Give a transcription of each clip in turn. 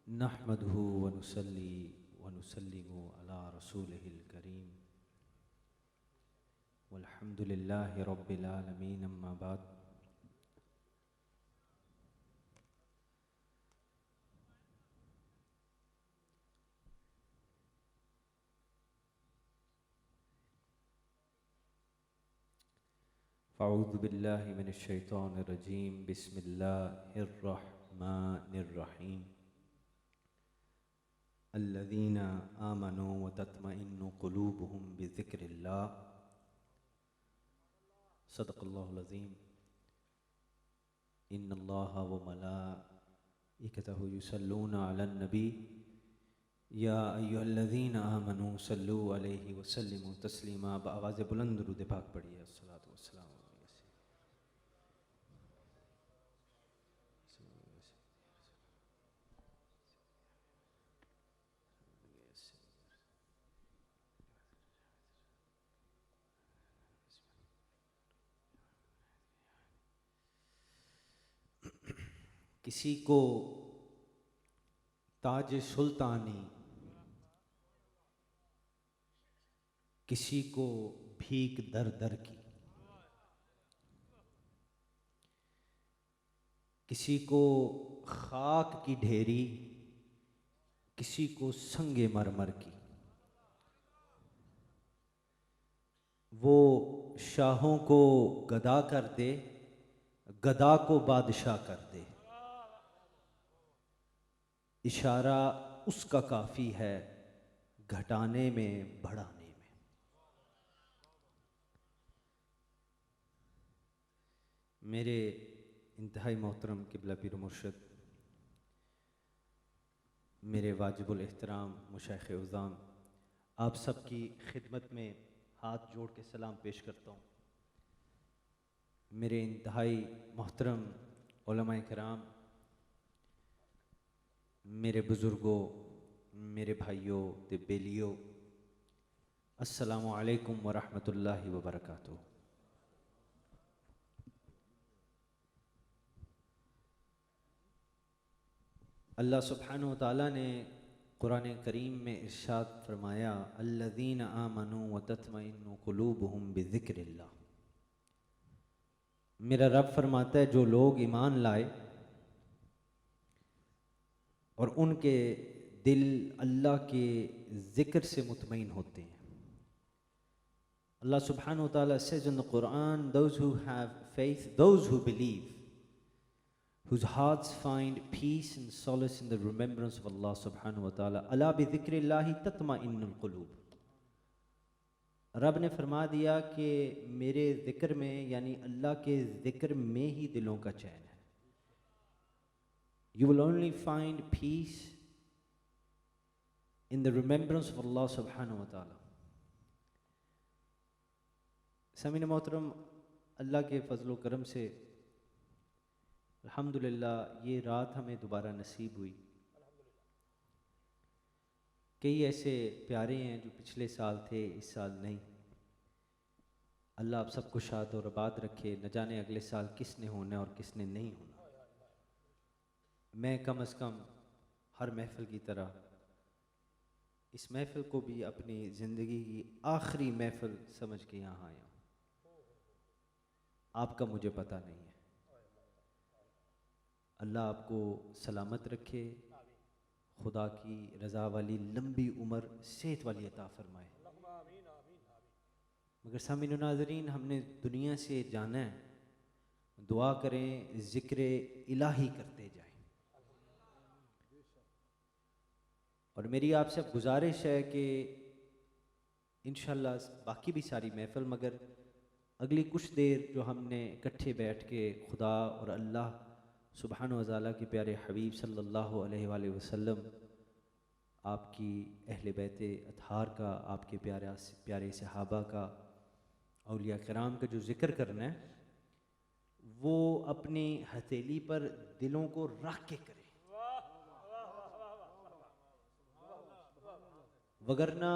नहमदुहु व नुसल्ली व नुसल्लिमु अला रसूलिहिल करीम वल्हम्दुलिल्लाहि रब्बिल आलमीन अम्मा बाद। फ़अऊज़ु बिल्लाहि मिनश शैतानिर रजीम बिस्मिल्लाहिर रहमानिर रहीम अल्लज़ीना आमनू व तत्मइन्नु क़ुलूबुहुम बिज़िक्रिल्लाह सदक़ल्लाहुल अज़ीम। इन्नल्लाहा व मलाइकतहु युसल्लूना अलन नबी या अय्युहल्लज़ीना आमनू सल्लु अलैहि व सल्लिमू तस्लीमा। आवाज़ बुलंद दुरूद पाक पढ़िए। अस्सलातु वस्सलामु किसी को ताज सुल्तानी, किसी को भीख दर दर की, किसी को खाक की ढेरी, किसी को संगे मरमर की। वो शाहों को गदा कर दे, गदा को बादशाह कर दे। इशारा उसका काफ़ी है घटाने में बढ़ाने में। मेरे इंतहाई मोहतरम किबला पीर मुर्शद, मेरे वाजिबुल एहतराम मुशाइख उज़ाम, आप सबकी खिदमत में हाथ जोड़ के सलाम पेश करता हूँ। मेरे इंतहाई मोहतरम उलमाए किराम, मेरे बुज़ुर्गों, मेरे भाइयों ते बेलियों, अस्सलामु अलैकुम व रहमतुल्लाहि व बरकातुहू। अल्लाह सुब्हानहु व तआला ने कुरान करीम में इरशाद फरमाया, अल्लज़ीना आमनू व तत्मइन्नु क़ुलूबुहुम बिज़िक्रिल्लाह। मेरा रब फरमाता है, जो लोग ईमान लाए और उनके दिल अल्लाह के ज़िक्र से मुतमईन होते हैं। Allah subhanahu wa ta'ala says in the Quran, those who have faith, those who believe, whose hearts find peace and solace in the remembrance of Allah subhanahu wa ta'ala. Ala bi dhikrillahi tatma'innul qulub. रब ने फरमा दिया कि मेरे ज़िक्र में, यानी अल्लाह के ज़िक्र में ही दिलों का चैन है। You will only find peace in the remembrance of Allah subhanahu wa ta'ala. Sameen मोहतरम, अल्लाह के फ़ज़ल करम से अल्हम्दुलिल्लाह ये रात हमें दोबारा नसीब हुई। कई ऐसे प्यारे हैं जो पिछले साल थे, इस साल नहीं। अल्लाह आप सबको शाद और आबाद रखे। न जाने अगले साल किसने होना और किसने नहीं होना। मैं कम अज़ कम हर महफ़िल की तरह इस महफ़िल को भी अपनी ज़िंदगी की आखिरी महफ़िल समझ के यहाँ आया। आपका मुझे पता नहीं है। अल्लाह आपको सलामत रखे, खुदा की रज़ा वाली लंबी उम्र सेहत वाली अता फरमाए। मगर सामीन नाज़रीन, हमने दुनिया से जाना है, दुआ करें ज़िक्र इलाही करते जाएं। और मेरी आपसे गुजारिश है कि इंशाअल्लाह बाकी भी सारी महफ़िल, मगर अगली कुछ देर जो हमने इकट्ठे बैठ के खुदा और अल्लाह सुब्हानहु व तआला के प्यारे हबीब सल्लल्लाहु अलैहि वसल्लम, आपकी अहले बैत अतहार का, आपके प्यारे सहाबा का, औलिया किराम का जो ज़िक्र करना है, वो अपनी हथेली पर दिलों को रख के करें। वगरना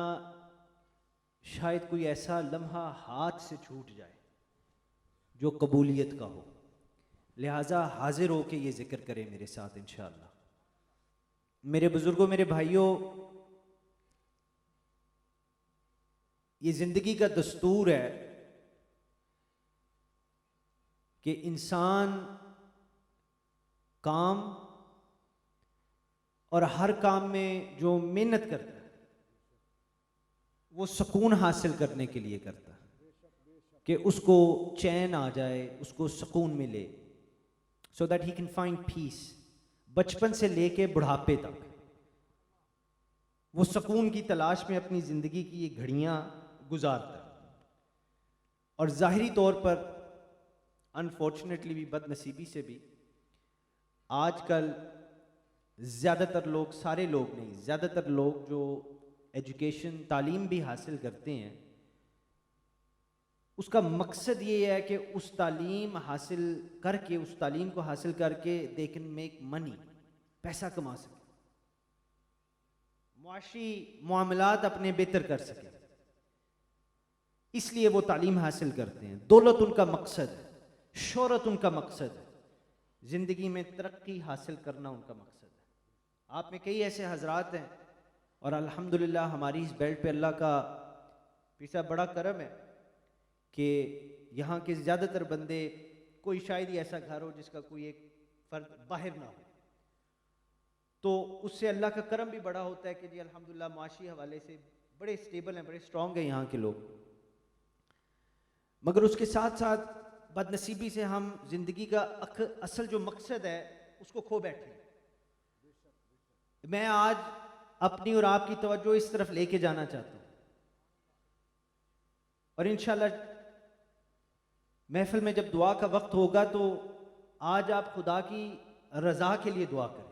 शायद कोई ऐसा लम्हा हाथ से छूट जाए जो कबूलियत का हो। लिहाजा हाजिर होके ये जिक्र करें मेरे साथ इंशाअल्लाह। मेरे बुजुर्गों, मेरे भाइयों, ये जिंदगी का दस्तूर है कि इंसान काम और हर काम में जो मेहनत करता है वो सुकून हासिल करने के लिए करता है, कि उसको चैन आ जाए, उसको सुकून मिले, so that he can find peace. बचपन से लेके बुढ़ापे तक वो सुकून की तलाश में अपनी जिंदगी की ये घड़ियां गुजारता है। और जाहिरी तौर पर अनफॉर्चुनेटली भी, बदनसीबी से भी, आजकल ज़्यादातर लोग, सारे लोग नहीं, ज़्यादातर लोग जो एजुकेशन, तालीम भी हासिल करते हैं, उसका मकसद ये है कि उस तालीम हासिल करके, उस तालीम को हासिल करके दे कैन मेक मनी, पैसा कमा सके, मुआशी मामलात अपने बेहतर कर सके, इसलिए वो तालीम हासिल करते हैं। दौलत उनका मकसद है, शोहरत उनका मकसद है, जिंदगी में तरक्की हासिल करना उनका मकसद है। आप में कई ऐसे हजरात हैं, और अल्हम्दुलिल्लाह हमारी इस बेल्ट पे अल्लाह का पिसा बड़ा करम है कि यहाँ के ज़्यादातर बंदे, कोई शायद ही ऐसा घर हो जिसका कोई एक फर्द बाहर ना हो, तो उससे अल्लाह का करम भी बड़ा होता है कि जी अल्हम्दुलिल्लाह माशी हवाले से बड़े स्टेबल हैं, बड़े स्ट्रॉन्ग हैं यहाँ के लोग। मगर उसके साथ साथ बदनसीबी से हम जिंदगी का असल जो मकसद है उसको खो बैठे। मैं आज अपनी और आपकी तवज्जो इस तरफ लेके जाना चाहता हूँ, और इंशाल्लाह महफिल में जब दुआ का वक्त होगा तो आज आप खुदा की रजा के लिए दुआ करें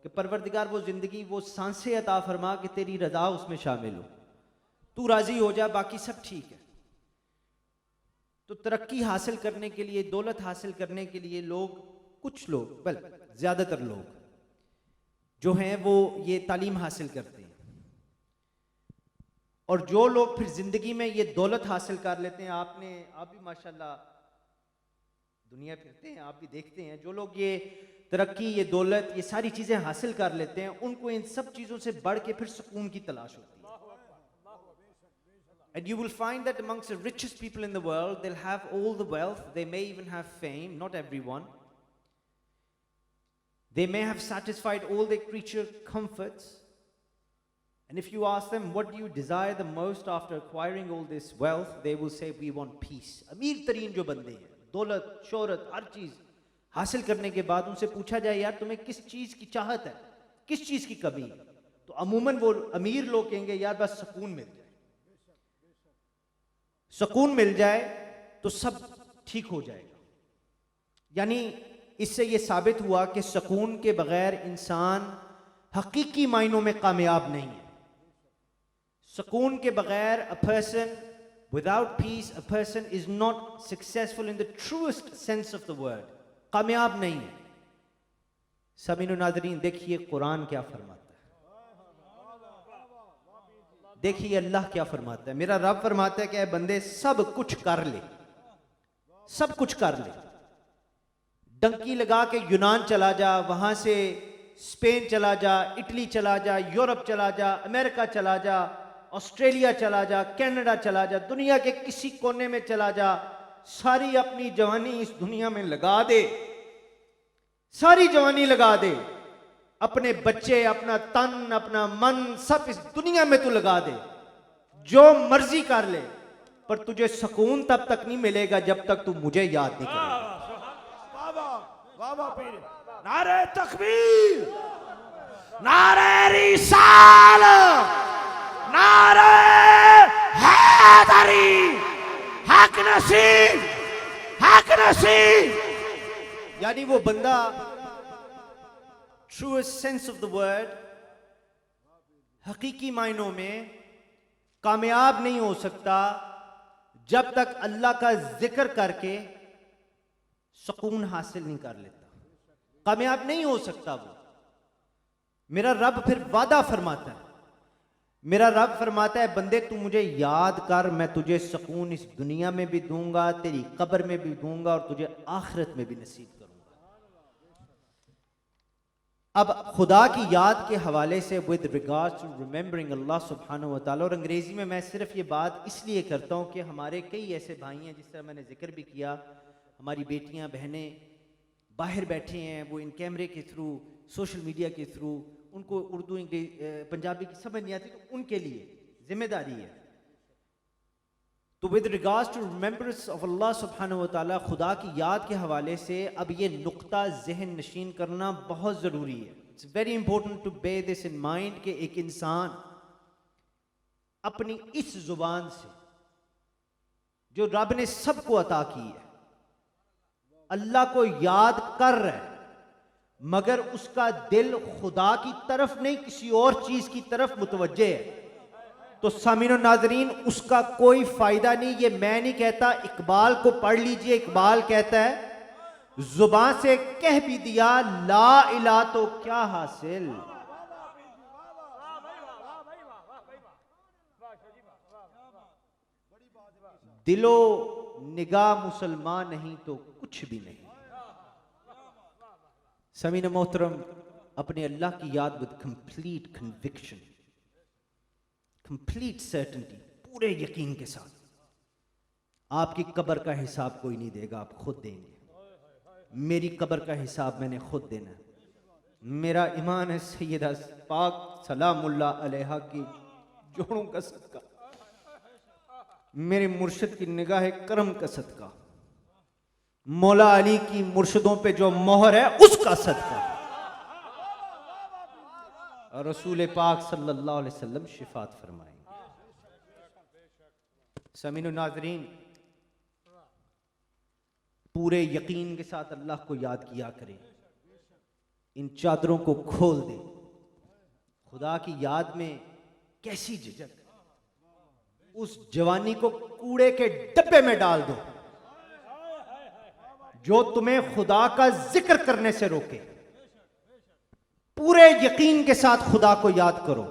कि परवरदिगार वो जिंदगी, वो सांसें अता फरमा कि तेरी रजा उसमें शामिल हो, तू राजी हो जा, बाकी सब ठीक है। तो तरक्की हासिल करने के लिए, दौलत हासिल करने के लिए लोग, कुछ लोग, बल ज्यादातर लोग जो हैं वो ये तालीम हासिल करते हैं, और जो लोग फिर जिंदगी में ये दौलत हासिल कर लेते हैं, आप भी माशाल्लाह दुनिया फिरते हैं, आप भी देखते हैं, जो लोग ये तरक्की, ये दौलत, ये सारी चीजें हासिल कर लेते हैं, उनको इन सब चीजों से बढ़ के फिर सुकून की तलाश होती है। And you will find that amongst the richest people in the world, they'll have all the wealth, they may even have fame, not everyone. They may have satisfied all their creature comforts. And if you ask them, what do you desire the most after acquiring all this wealth, they will say, we want peace. अमीर तरीन जो बंदे हैं, दौलत, शोहरत, हर चीज हासिल करने के बाद उनसे पूछा जाए, यार तुम्हें किस चीज की चाहत है, किस चीज की कमी है, तो अमूमन वो अमीर लोग कहेंगे, यार बस सुकून मिल जाए, सुकून मिल जाए तो सब ठीक हो जाएगा। यानी इससे ये साबित हुआ कि सुकून के बगैर इंसान हकीकी मायनों में कामयाब नहीं है। सुकून के बगैर a person, without peace, a person is not successful in the truest sense of the word. कामयाब नहीं है। समीन नाज़रीन, देखिए कुरान क्या फरमाता है, देखिए अल्लाह क्या फरमाता है। मेरा रब फरमाता है कि बंदे सब कुछ कर ले, सब कुछ कर ले, डंकी लगा के यूनान चला जा, वहां से स्पेन चला जा, इटली चला जा, यूरोप चला जा, अमेरिका चला जा, ऑस्ट्रेलिया चला जा, कनाडा चला जा, दुनिया के किसी कोने में चला जा, सारी अपनी जवानी इस दुनिया में लगा दे, सारी जवानी लगा दे, अपने बच्चे, अपना तन, अपना मन, सब इस दुनिया में तू लगा दे, जो मर्जी कर ले, पर तुझे सुकून तब तक नहीं मिलेगा जब तक तू मुझे याद नहीं करेगा। नारे तकबीर, नारे रिसालत, नारे हैदरी, हक नसीब, हक नसीब। यानी वो बंदा truest sense of the word, हकीकी मायनों में कामयाब नहीं हो सकता जब तक अल्लाह का जिक्र करके सुकून हासिल नहीं कर लेता, कामयाब नहीं हो सकता वो। मेरा रब फिर वादा फरमाता है, मेरा रब फरमाता है, बंदे तू मुझे याद कर, मैं तुझे सुकून इस दुनिया में भी दूंगा, तेरी कब्र में भी दूंगा, और तुझे आखिरत में भी नसीब करूंगा। अब खुदा की याद के हवाले से विद रिगार्ड्स टू रिमेंबरिंग अल्लाह सुब्हानहू व तआला, और अंग्रेज़ी में मैं सिर्फ ये बात इसलिए करता हूँ कि हमारे कई ऐसे भाई हैं, जिस तरह मैंने जिक्र भी किया, हमारी बेटियाँ बहनें बाहर बैठे हैं, वो इन कैमरे के थ्रू, सोशल मीडिया के थ्रू, उनको उर्दू पंजाबी की समझ नहीं आती, तो उनके लिए जिम्मेदारी है। तो with regards to remembrance of Allah सुब्हानहू व तआला, खुदा की याद के हवाले से अब ये नुक्ता जहन नशीन करना बहुत ज़रूरी है। It's very important to bear this in mind कि एक इंसान अपनी इस जुबान से जो रब ने सबको अता की है, अल्लाह को याद कर रहा है, मगर उसका दिल खुदा की तरफ नहीं किसी और चीज की तरफ मुतवज्जे है, तो सामीन और नाजरीन उसका कोई फायदा नहीं। ये मैं नहीं कहता, इकबाल को पढ़ लीजिए। इकबाल कहता है जुबान से कह भी दिया ला इला तो क्या हासिल, दिलो निगाह मुसलमान नहीं तो कुछ भी नहीं। समीन मोहतरम, अपने अल्लाह की याद with complete conviction, complete certainty, पूरे यकीन के साथ। आपकी कब्र का हिसाब कोई नहीं देगा, आप खुद देंगे। मेरी कब्र का हिसाब मैंने खुद देना है। मेरा ईमान है सैयदा पाक सलामुल्लाह अलैहा की जोड़ों का सदका, मेरे मुर्शिद की निगाह करम का सदका, मौला अली की मुर्शिदों पे जो मोहर है उसका सदका, और रसूल पाक सल्लल्लाहु अलैहि वसल्लम शिफात फरमाएंगे। समीन नाजरीन, पूरे यकीन के साथ अल्लाह को याद किया करें। इन चादरों को खोल दे। खुदा की याद में कैसी झिझक, उस जवानी को कूड़े के डब्बे में डाल दो जो तुम्हें खुदा का जिक्र करने से रोके। पूरे यकीन के साथ खुदा को याद करो,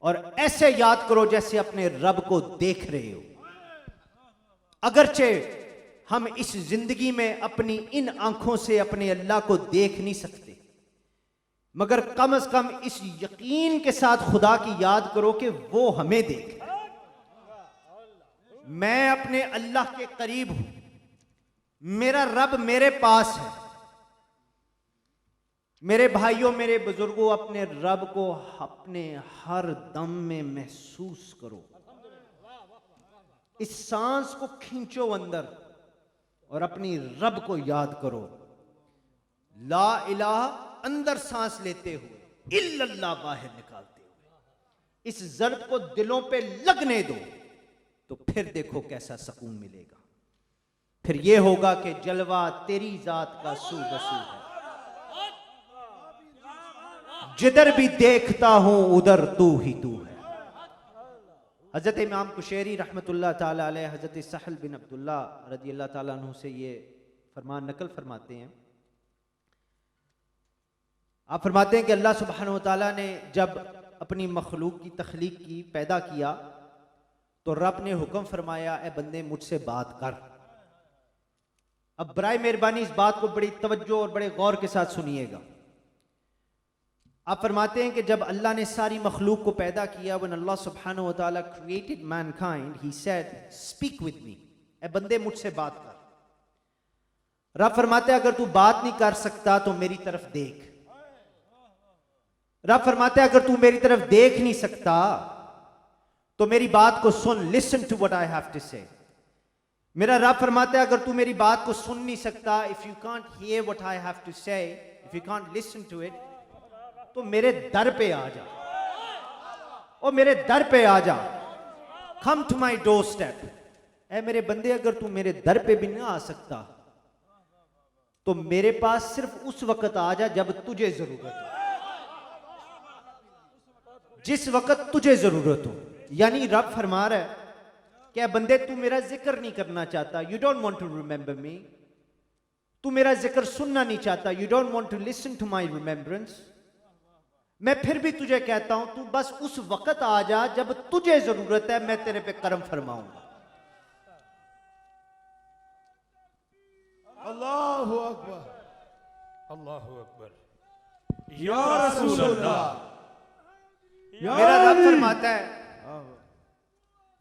और ऐसे याद करो जैसे अपने रब को देख रहे हो। अगरचे हम इस जिंदगी में अपनी इन आंखों से अपने अल्लाह को देख नहीं सकते, मगर कम से कम इस यकीन के साथ खुदा की याद करो कि वो हमें देख। मैं अपने अल्लाह के करीब हूं, मेरा रब मेरे पास है। मेरे भाइयों, मेरे बुजुर्गों, अपने रब को अपने हर दम में महसूस करो। इस सांस को खींचो अंदर और अपनी रब को याद करो। ला इलाहा अंदर सांस लेते हुए, इल्लल्लाह बाहर निकालते हुए। इस जर्ब को दिलों पे लगने दो, तो फिर देखो कैसा सुकून मिलेगा। फिर यह होगा कि जलवा तेरी जात का सू बसू है, जिधर भी देखता हूं उधर तू ही तू है। हजरत इमाम कुशैरी रहमतुल्लाह ताला अलैह हजरत सहल बिन अब्दुल्ला रजी अल्लाह ताला अन्हु से ये फरमान नकल फरमाते हैं। आप फरमाते हैं कि अल्लाह सुब्हानहु व तआला ने जब अपनी मखलूक की तख्लीक की, पैदा किया, तो रब ने हुक्म फरमाया, ए बंदे मुझसे बात कर। अब बराए मेहरबानी इस बात को बड़ी तवज्जो और बड़े गौर के साथ सुनिएगा। आप फरमाते हैं कि जब अल्लाह ने सारी मखलूक को पैदा किया, when Allah subhanahu wa ta'ala created mankind, he said, speak with me, ए बंदे मुझसे बात कर। रब फरमाते हैं अगर तू बात नहीं कर सकता तो मेरी तरफ देख। रब फरमाते हैं अगर तू मेरी तरफ देख नहीं सकता तो मेरी बात को सुन, listen to what I have to say. मेरा रब फरमाता है अगर तू मेरी बात को सुन नहीं सकता, if you can't hear what I have to say, if you can't listen to it, तो मेरे दर पे आ जा, और मेरे दर पे आ जा। Come to my doorstep. ऐ मेरे बंदे, अगर तू मेरे दर पे भी ना आ सकता तो मेरे पास सिर्फ उस वक्त आ जा जब तुझे जरूरत हो, जिस वक्त तुझे जरूरत हो। यानी रब फरमा रहा है कि बंदे तू मेरा जिक्र नहीं करना चाहता, you don't want to remember me, तू मेरा जिक्र सुनना नहीं चाहता, you don't want to listen to my remembrance. मैं फिर भी तुझे कहता हूं तू बस उस वक्त आ जा जब तुझे जरूरत है, मैं तेरे पे करम फरमाऊंगा। अल्लाहु अकबर, अल्लाहु अकबर। या रसूल अल्लाह। मेरा रब फरमाता है,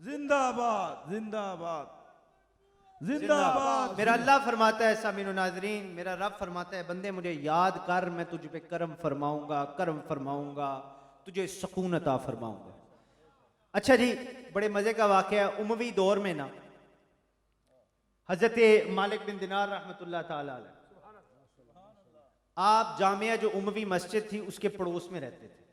जिंदाबाद जिंदाबाद जिंदाबाद। मेरा अल्लाह फरमाता है, सामीन नाजरीन, मेरा रब फरमाता है, बंदे मुझे याद कर, मैं तुझ पे करम फरमाऊंगा, तुझे सुकून अता फरमाऊंगा। अच्छा जी, बड़े मजे का वाकया, उमवी दौर में ना हजरत मालिक बिन दिनार रहमतुल्लाह ताला अलैह, आप जामिया जो उमवी मस्जिद थी उसके पड़ोस में रहते थे,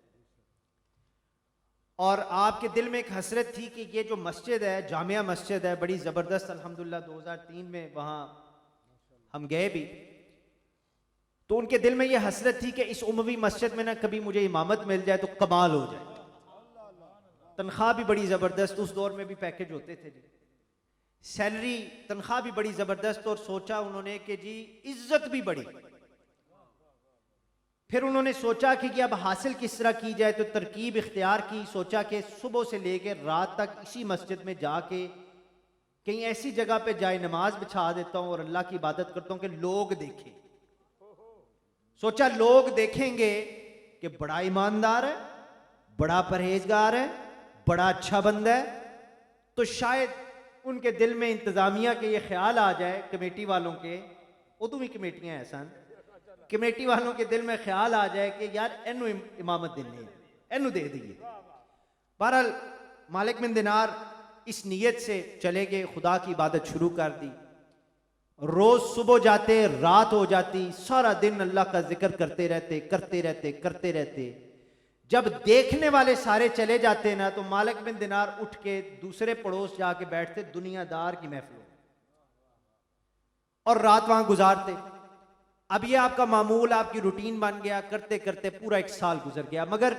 और आपके दिल में एक हसरत थी कि ये जो मस्जिद है, जामिया मस्जिद है, बड़ी ज़बरदस्त, अल्हम्दुलिल्लाह 2003 में वहाँ हम गए भी, तो उनके दिल में ये हसरत थी कि इस उमवी मस्जिद में ना कभी मुझे इमामत मिल जाए तो कमाल हो जाए। तनख्वाह भी बड़ी ज़बरदस्त, उस दौर में भी पैकेज होते थे जी, सैलरी तनख्वाह भी बड़ी ज़बरदस्त, और सोचा उन्होंने कि जी इज्जत भी बड़ी। फिर उन्होंने सोचा कि अब हासिल किस तरह की जाए, तो तरकीब इख्तियार की, सोचा कि सुबह से लेकर रात तक इसी मस्जिद में जाके कहीं ऐसी जगह पे जाए नमाज बिछा देता हूं और अल्लाह की इबादत करता हूं कि लोग देखें। सोचा लोग देखेंगे कि बड़ा ईमानदार है, बड़ा परहेजगार है, बड़ा अच्छा बंदा है, तो शायद उनके दिल में इंतजामिया के ये ख्याल आ जाए, कमेटी वालों के, उदू भी कमेटियां हैं सन, कमेटी वालों के दिल में ख्याल आ जाए कि यार एनू इमामत देनी है, एनू दे दिए। बहरहाल मालिक बिन दिनार इस नीयत से चले गए, खुदा की इबादत शुरू कर दी। रोज सुबह जाते, रात हो जाती, सारा दिन अल्लाह का जिक्र करते रहते। जब देखने वाले सारे चले जाते ना, तो मालिक बिन दिनार उठ के दूसरे पड़ोस जाके बैठते, दुनियादार की महफिल, और रात वहां गुजारते। अब ये आपका मामूल, आपकी रूटीन बन गया, करते करते पूरा 1 साल गुजर गया। मगर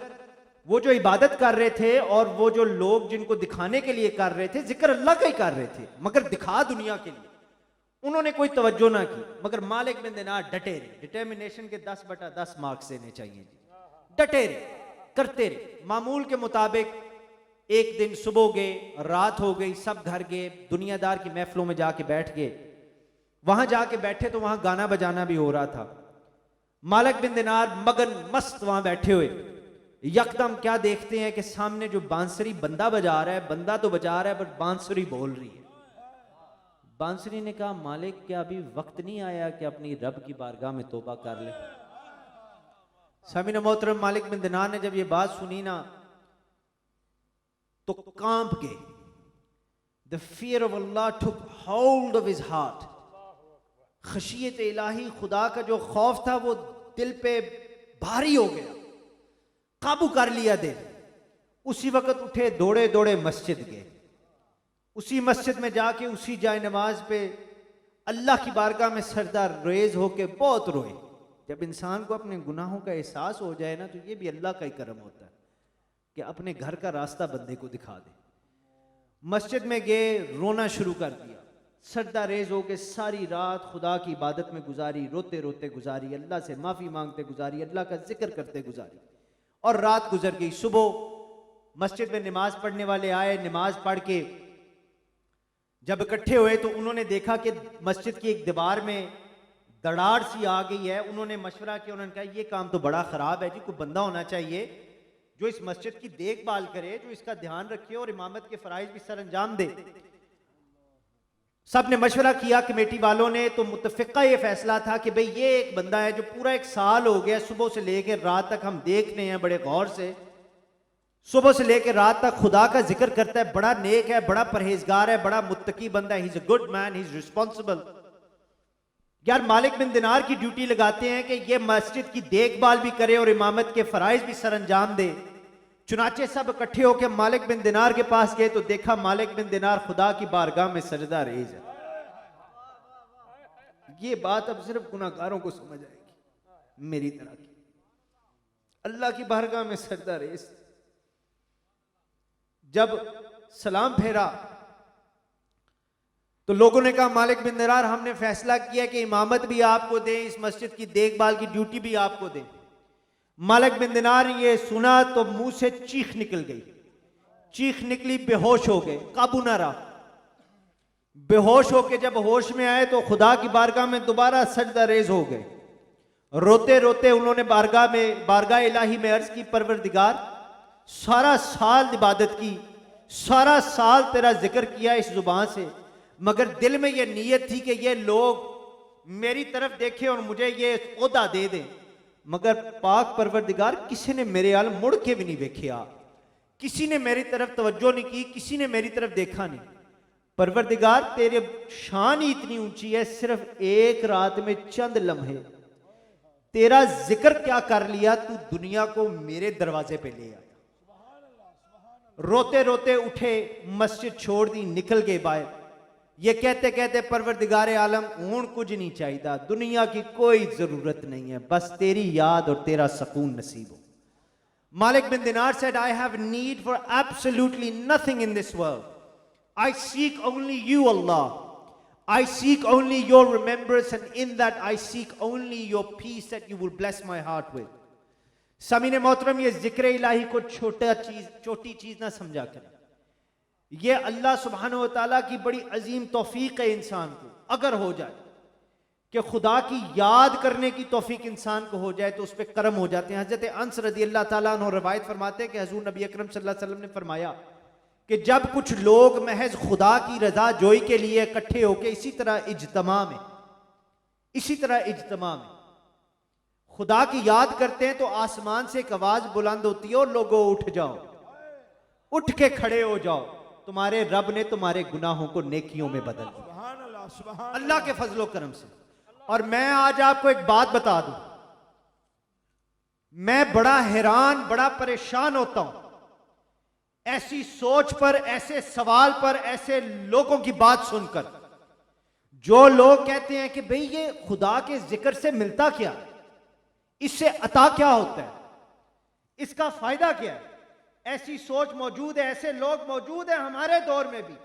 वो जो इबादत कर रहे थे और वो जो लोग जिनको दिखाने के लिए कर रहे थे, जिक्र अल्लाह का ही कर रहे थे, मगर दिखा दुनिया के लिए, उन्होंने कोई तवज्जो ना की। मगर मालिक बिन दिनार डटे रहे, डिटर्मिनेशन के 10/10 मार्क्स देने चाहिए, डटे रहे, करते रहे मामूल के मुताबिक। एक दिन सुबह गए, रात हो गई, सब घर गए, दुनियादार की महफिलों में जाके बैठ गए। वहां जाके बैठे तो वहां गाना बजाना भी हो रहा था। मालिक बिन दिनार मगन मस्त वहां बैठे हुए, यकदम क्या देखते हैं कि सामने जो बांसुरी बंदा बजा रहा है, बंदा तो बजा रहा है बट बांसुरी बोल रही है। बांसुरी ने कहा, मालिक क्या अभी वक्त नहीं आया कि अपनी रब की बारगाह में तौबा कर ले? सामीन मोहतरम, मालिक बिन दिनार ने जब ये बात सुनी ना, तो कांप गए। The fear of Allah took hold of his heart. खशियत इलाही, खुदा का जो खौफ था वो दिल पे भारी हो गया, काबू कर लिया दिल। उसी वक्त उठे, दौड़े दौड़े मस्जिद गए। उसी मस्जिद में जाके उसी जाए नमाज पे अल्लाह की बारगाह में सरदार रेज होके बहुत रोए। जब इंसान को अपने गुनाहों का एहसास हो जाए ना, तो ये भी अल्लाह का ही करम होता है कि अपने घर का रास्ता बंदे को दिखा दे। मस्जिद में गए, रोना शुरू कर दिया, सरदा रेज हो के सारी रात खुदा की इबादत में गुजारी, रोते रोते गुजारी, अल्लाह से माफ़ी मांगते गुजारी, अल्लाह का जिक्र करते गुजारी, और रात गुजर गई। सुबह मस्जिद में नमाज पढ़ने वाले आए, नमाज पढ़ के जब इकट्ठे हुए तो उन्होंने देखा कि मस्जिद की एक दीवार में दरार सी आ गई है। उन्होंने मशवरा किया, उन्होंने कहा ये काम तो बड़ा ख़राब है जी, कोई बंदा होना चाहिए जो इस मस्जिद की देखभाल करे, जो इसका ध्यान रखे और इमामत के फ़राइज़ भी सर अंजाम दे। सब ने मशवरा किया कमेटी वालों ने, तो मुत्तफ़िक़ा ये फैसला था कि भाई ये एक बंदा है जो पूरा 1 साल हो गया, सुबह से लेकर रात तक हम देख रहे हैं बड़े गौर से, सुबह से लेकर रात तक खुदा का जिक्र करता है, बड़ा नेक है, बड़ा परहेजगार है, बड़ा मुत्तकी बंदा है, he is a good man, he is responsible. यार मालिक बिन दिनार की ड्यूटी लगाते हैं कि ये मस्जिद की देखभाल भी करे और इमामत के फ़राइज़ भी सर अंजाम दे। चुनाचे सब इकट्ठे होकर मालिक बिन दिनार के पास गए तो देखा मालिक बिन दिनार खुदा की बारगाह में सजदा रेज है। ये बात अब सिर्फ गुनाहगारों को समझ आएगी, मेरी तरह की, अल्लाह की बारगाह में सजदा रेज। जब सलाम फेरा तो लोगों ने कहा, मालिक बिन दिनार हमने फैसला किया कि इमामत भी आपको दें, इस मस्जिद की देखभाल की ड्यूटी भी आपको दें। मालिक बिन दिनार ये सुना तो मुंह से चीख निकल गई, चीख निकली, बेहोश हो गए, काबू ना रहा। बेहोश होके जब होश में आए तो खुदा की बारगाह में दोबारा सजदा रेज हो गए, रोते रोते उन्होंने बारगाह इलाही में अर्ज की, परवरदिगार सारा साल इबादत की, सारा साल तेरा जिक्र किया इस जुबान से, मगर दिल में ये नीयत थी कि ये लोग मेरी तरफ देखें और मुझे ये ओहदा दे दें, मगर पाक परवरदिगार किसी ने मेरे आल मुड़ के भी नहीं देखा, किसी ने मेरी तरफ तवज्जो नहीं की, किसी ने मेरी तरफ देखा नहीं। परवरदिगार तेरे शान ही इतनी ऊंची है, सिर्फ एक रात में चंद लम्हे तेरा जिक्र क्या कर लिया, तू दुनिया को मेरे दरवाजे पे ले आया। रोते रोते उठे, मस्जिद छोड़ दी, निकल गए बाहर। ये कहते कहते परवरदिगार आलम हूं कुछ नहीं चाहिए, दुनिया की कोई जरूरत नहीं है, बस तेरी याद और तेरा सुकून नसीब हो। Malik bin Dinar said, I have need for absolutely nothing in this world. I seek only you, Allah. I seek only your remembrance, and in that I seek only your peace that you will bless my heart with. सामीने मोहतरम, ये जिक्र इलाही को छोटी चीज ना समझा करें। ये अल्लाह सुब्हानहू व तआला की बड़ी अजीम तौफीक है इंसान को, अगर हो जाए कि खुदा की याद करने की तौफीक इंसान को हो जाए तो उस पर करम हो जाते हैं। हजरत अंस रदी अल्लाह ताला अन्हु रवायत फरमाते हैं कि हुजूर नबी अकरम सल्लल्लाहु अलैहि वसल्लम ने फरमाया कि जब कुछ लोग महज खुदा की रजा जोई के लिए इकट्ठे होकर इसी तरह इज्तमा में खुदा की याद करते हैं तो आसमान से एक आवाज बुलंद होती है, और लोगों उठ जाओ, उठ के खड़े हो जाओ, तुम्हारे रब ने तुम्हारे गुनाहों को नेकियों में बदल दिया अल्लाह के फजलो करम से। और मैं आज आपको एक बात बता दूं, मैं बड़ा हैरान, बड़ा परेशान होता हूं ऐसी सोच पर, ऐसे सवाल पर, ऐसे लोगों की बात सुनकर, जो लोग कहते हैं कि भाई ये खुदा के जिक्र से मिलता क्या है, इससे अता क्या होता है, इसका फायदा क्या है। ऐसी सोच मौजूद है, ऐसे लोग मौजूद हैं हमारे दौर में भी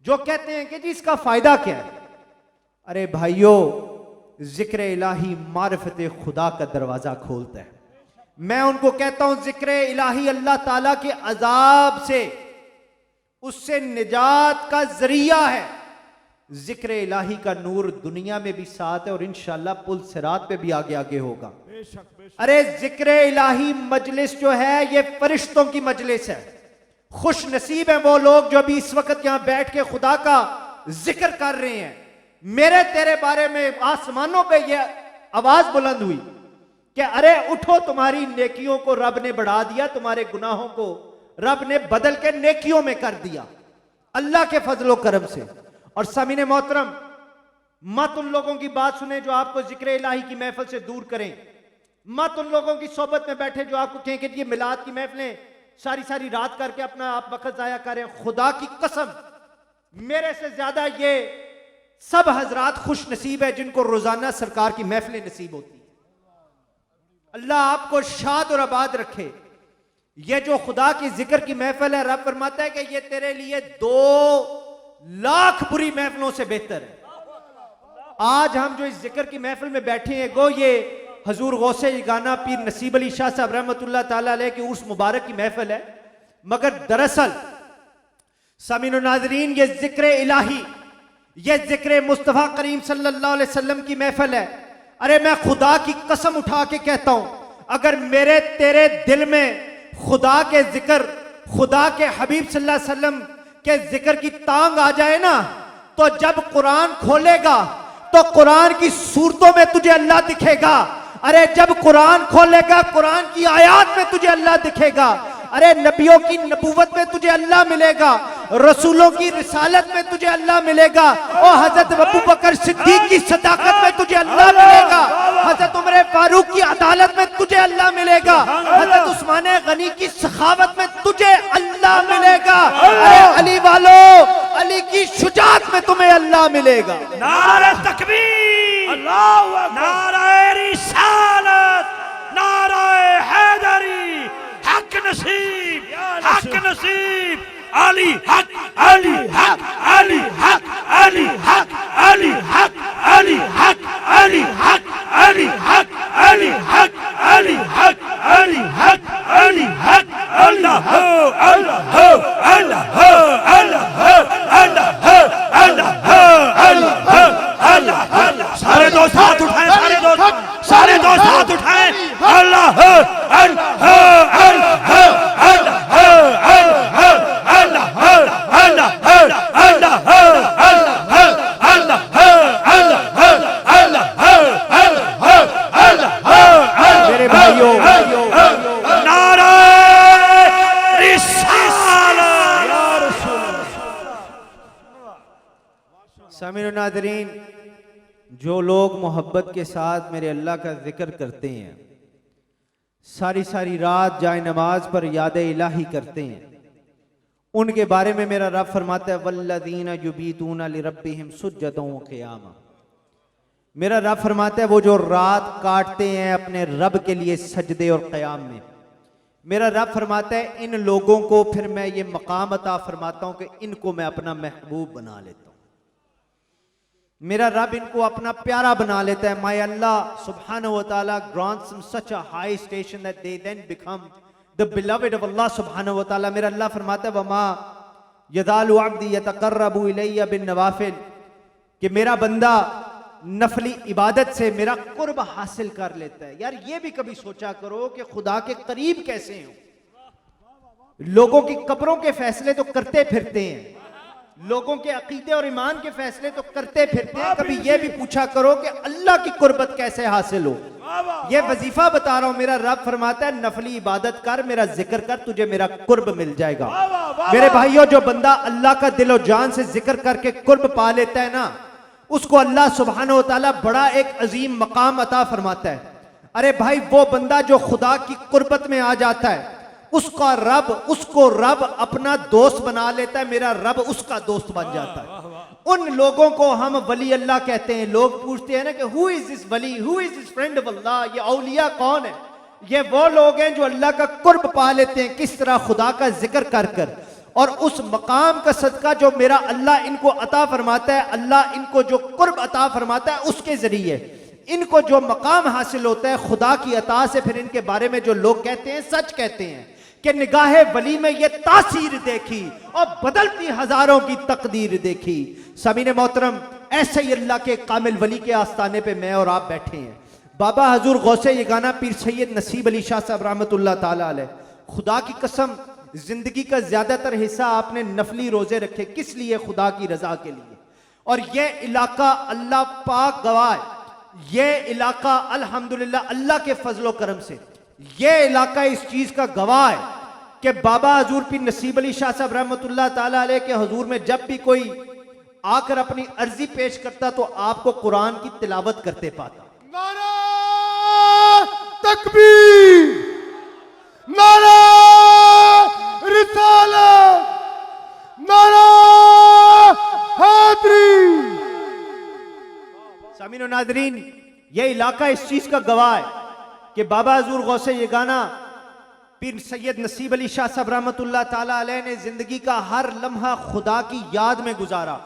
जो कहते हैं कि जी इसका फायदा क्या है। अरे भाइयों, जिक्र इलाही मारिफत खुदा का दरवाजा खोलता है। मैं उनको कहता हूं जिक्र इलाही अल्लाह ताला के अजाब से, उससे निजात का जरिया है। जिक्र इलाही का नूर दुनिया में भी साथ है और इंशाअल्लाह पुल सिरात पे भी आगे आगे होगा। अरे जिक्र इलाही मजलिस जो है ये फरिश्तों की मजलिस है। खुश नसीब है वो लोग जो भी इस वक्त यहां बैठ के खुदा का जिक्र कर रहे हैं। मेरे तेरे बारे में आसमानों पे ये आवाज बुलंद हुई कि अरे उठो, तुम्हारी नेकियों को रब ने बढ़ा दिया, तुम्हारे गुनाहों को रब ने बदल के नेकियों में कर दिया अल्लाह के फजलो करम से। और सामीने मोहतरम, मत उन लोगों की बात सुने जो आपको जिक्र इलाही की महफिल से दूर करें। मत उन लोगों की सोबत में बैठे जो आपको कहें कि ये मिलाद की महफिलें सारी सारी रात करके अपना आप वक्त जाया करें। खुदा की कसम, मेरे से ज्यादा ये सब हजरात खुश नसीब है जिनको रोजाना सरकार की महफिलें नसीब होती है। अल्लाह आपको शाद और आबाद रखे। ये जो खुदा की जिक्र की महफिल है, रब फरमाता है कि ये तेरे लिए 2 लाख बुरी महफिलों से बेहतर है। आज हम जो इस जिक्र की महफिल में बैठे हैं, गो ये हजूर गौसे गाना पीर नसीब अली शाह साहब रहमतुल्लाह ताला अलैह की उर्स मुबारक की महफिल है, मगर दरअसल सामीन नाज़रीन ये जिक्र इलाही, ये जिक्र मुस्तफ़ा करीम सल्लल्लाहु अलैहि वसल्लम की महफिल है। अरे मैं खुदा की कसम उठा के कहता हूं, अगर मेरे तेरे दिल में खुदा के जिक्र, खुदा के हबीब सल्लल्लाहु अलैहि वसल्लम के जिक्र की तांग आ जाए ना, तो जब कुरान खोलेगा तो कुरान की सूरतों में तुझे अल्लाह दिखेगा। अरे जब कुरान खोलेगा, कुरान की आयत में तुझे अल्लाह दिखेगा। अरे नबियों की नबूवत में तुझे अल्लाह मिलेगा, रसूलों की रिसालत में तुझे अल्लाह मिलेगा, और हजरत अबू बकर सिद्दीक की सदाकत में तुझे अल्लाह मिलेगा, हजरत उमर फारूक की अदालत में तुझे अल्लाह मिलेगा, हजरत उस्मान गनी की सखावत में तुझे अल्लाह मिलेगा। अरे अली वालों, अली की शुजाअत में तुम्हें अल्लाह मिलेगा। नारे तकबीर, अल्लाहू अकबर, नारे रिसालत, नारे हैदरी, हक नसीब, हक नसीब, अली हक, अली हक, अली हक, अली हक, अली हक, अली हक, अली हक, अली हक, अली हक, अली हक, अली हक, अली हक, अल्लाह हो, अल्लाह हो, अल्लाह हो, अल्लाह हो, अल्लाह हो, अल्लाह हो, अल्लाह हो, अल्लाह हो। सारे दोस्त हाथ उठाएं, सारे दोस्त भाइयों, नारे रिसालत। सामीन नादरीन, जो लोग मोहब्बत के साथ मेरे अल्लाह का जिक्र करते हैं, सारी सारी रात जाए नमाज पर याद इलाही करते हैं, उनके बारे में मेरा रब फरमाता है वल्लज़ीना युबीतूना लिरब्बिहिम सुज्जदन व क़ियामा। मेरा रब फरमाता है वो जो रात काटते हैं अपने रब के लिए सजदे और क़याम में, मेरा रब फरमाता है इन लोगों को फिर मैं ये मकाम अता फरमाता हूं कि इनको मैं अपना महबूब बना लेता हूं। मेरा रब इनको अपना प्यारा बना लेता है। माय अल्लाह सुब्हानहू व तआला grants them such a high station that they then become the beloved of Allah सुब्हानहू व तआला। मेरा अल्लाह फरमाता है वमा यज़ालु अब्दी यतक़र्रबु इलैया बिन नवाफिल, कि मेरा बंदा नफली इबादत से मेरा कुर्ब हासिल कर लेता है। यार ये भी कभी सोचा करो कि खुदा के करीब कैसे हो। लोगों की कब्रों के फैसले तो करते फिरते हैं, लोगों के अकीदे और ईमान के फैसले तो करते फिरते हैं, कभी ये भी पूछा करो कि अल्लाह की कुर्बत कैसे हासिल हो। ये वजीफा बता रहा हूं, मेरा रब फरमाता है नफली इबादत कर, मेरा जिक्र कर, तुझे मेरा कुर्ब मिल जाएगा। मेरे भाइयों, जो बंदा अल्लाह का दिलो जान से जिक्र करके कुर्ब पा लेता है ना, उसको अल्लाह सुब्हानहू व तआला बड़ा एक अजीम मकाम अता फरमाता है। अरे भाई, वो बंदा जो खुदा की कुर्बत में आ जाता है, उसको रब अपना दोस्त बना लेता है, मेरा रब उसका दोस्त बन जाता है। उन लोगों को हम वली अल्लाह कहते हैं। लोग पूछते हैं ना कि हु इज दिस वली, who is this friend of Allah, ये औलिया कौन है? ये वो लोग हैं जो अल्लाह का कुर्ब पा लेते हैं। किस तरह? खुदा का जिक्र कर कर, और उस मकाम का सदका जो मेरा अल्लाह इनको अता फरमाता है, अल्लाह इनको जो कुर्ब अता फरमाता है उसके जरिए इनको जो मकाम हासिल होता है खुदा की अता से, फिर इनके बारे में जो लोग कहते हैं सच कहते हैं कि निगाहे वली में ये तासीर देखी और बदलती हजारों की तकदीर देखी। समीने मोहतरम, ऐसे ही अल्लाह के कामिल वली के आस्थाने पे मैं और आप बैठे हैं। बाबा हजूर गौसे यगाना पीर सैयद नसीब अली शाह साहब रहमतुल्लाह ताला अलैह, खुदा की कसम जिंदगी का ज्यादातर हिस्सा आपने नफली रोजे रखे। किस लिए? खुदा की रजा के लिए। और यह इलाका अल्लाह पाक गवाह है, यह इलाका अल्हम्दुलिल्लाह अल्लाह के फजलो करम से यह इलाका इस चीज का गवाह है कि बाबा हजूर पीर नसीब अली शाह साहब रहमतुल्लाह ताला अलैह के हुजूर में जब भी कोई आकर अपनी अर्जी पेश करता तो आपको कुरान की तिलावत करते पाता। नारा तकबीर, नारा रिसालत, नारा हैदरी। सामीन और नादरीन, यह इलाका इस चीज का गवाह है कि बाबा हजूर गौसे यगाना पीर सैयद नसीब अली शाह साहब रहमतुल्लाह ताला अलैह ने जिंदगी का हर लम्हा खुदा की याद में गुजारा,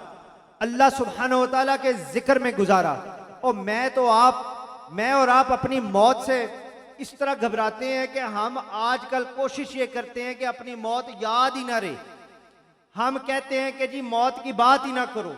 अल्लाह सुब्हानहू व तआला के जिक्र में गुजारा। और मैं और आप अपनी मौत से इस तरह घबराते हैं कि हम आजकल कोशिश ये करते हैं कि अपनी मौत याद ही ना रहे। हम कहते हैं कि जी मौत की बात ही ना करो।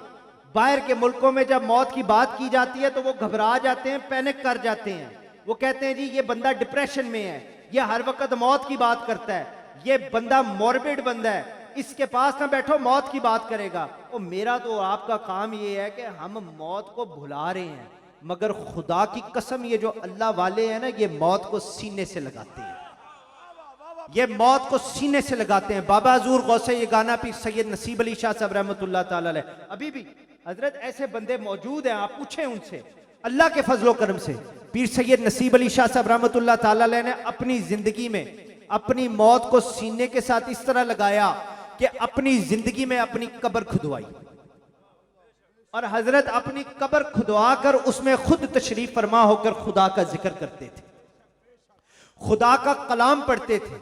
बाहर के मुल्कों में जब मौत की बात की जाती है तो वो घबरा जाते हैं, पैनिक कर जाते हैं। वो कहते हैं जी ये बंदा डिप्रेशन में है, ये हर वक्त मौत की बात करता है, ये बंदा मॉर्बिड बंदा है, इसके पास ना बैठो, मौत की बात करेगा। और मेरा तो आपका काम ये है कि हम मौत को भुला रहे हैं, मगर खुदा की कसम ये जो अल्लाह वाले हैं ना, ये मौत को सीने से लगाते हैं, ये मौत को सीने से लगाते हैं। बाबा हजूर गौसे यगाना पीर सैयद नसीब अली शाह साहब रहमतुल्लाह ताला अलैह, अभी भी हजरत ऐसे बंदे मौजूद हैं, आप पूछें उनसे, अल्लाह के फजलो करम से पीर सैयद नसीब अली शाह साहब रहमतुल्लाह ताला अलैह ने अपनी जिंदगी में अपनी मौत को सीने के साथ इस तरह लगाया कि अपनी जिंदगी में अपनी कब्र खुदवाई, और हजरत अपनी कब्र खुदवा कर उसमें खुद तशरीफ फरमा होकर खुदा का जिक्र करते थे, खुदा का कलाम पढ़ते थे,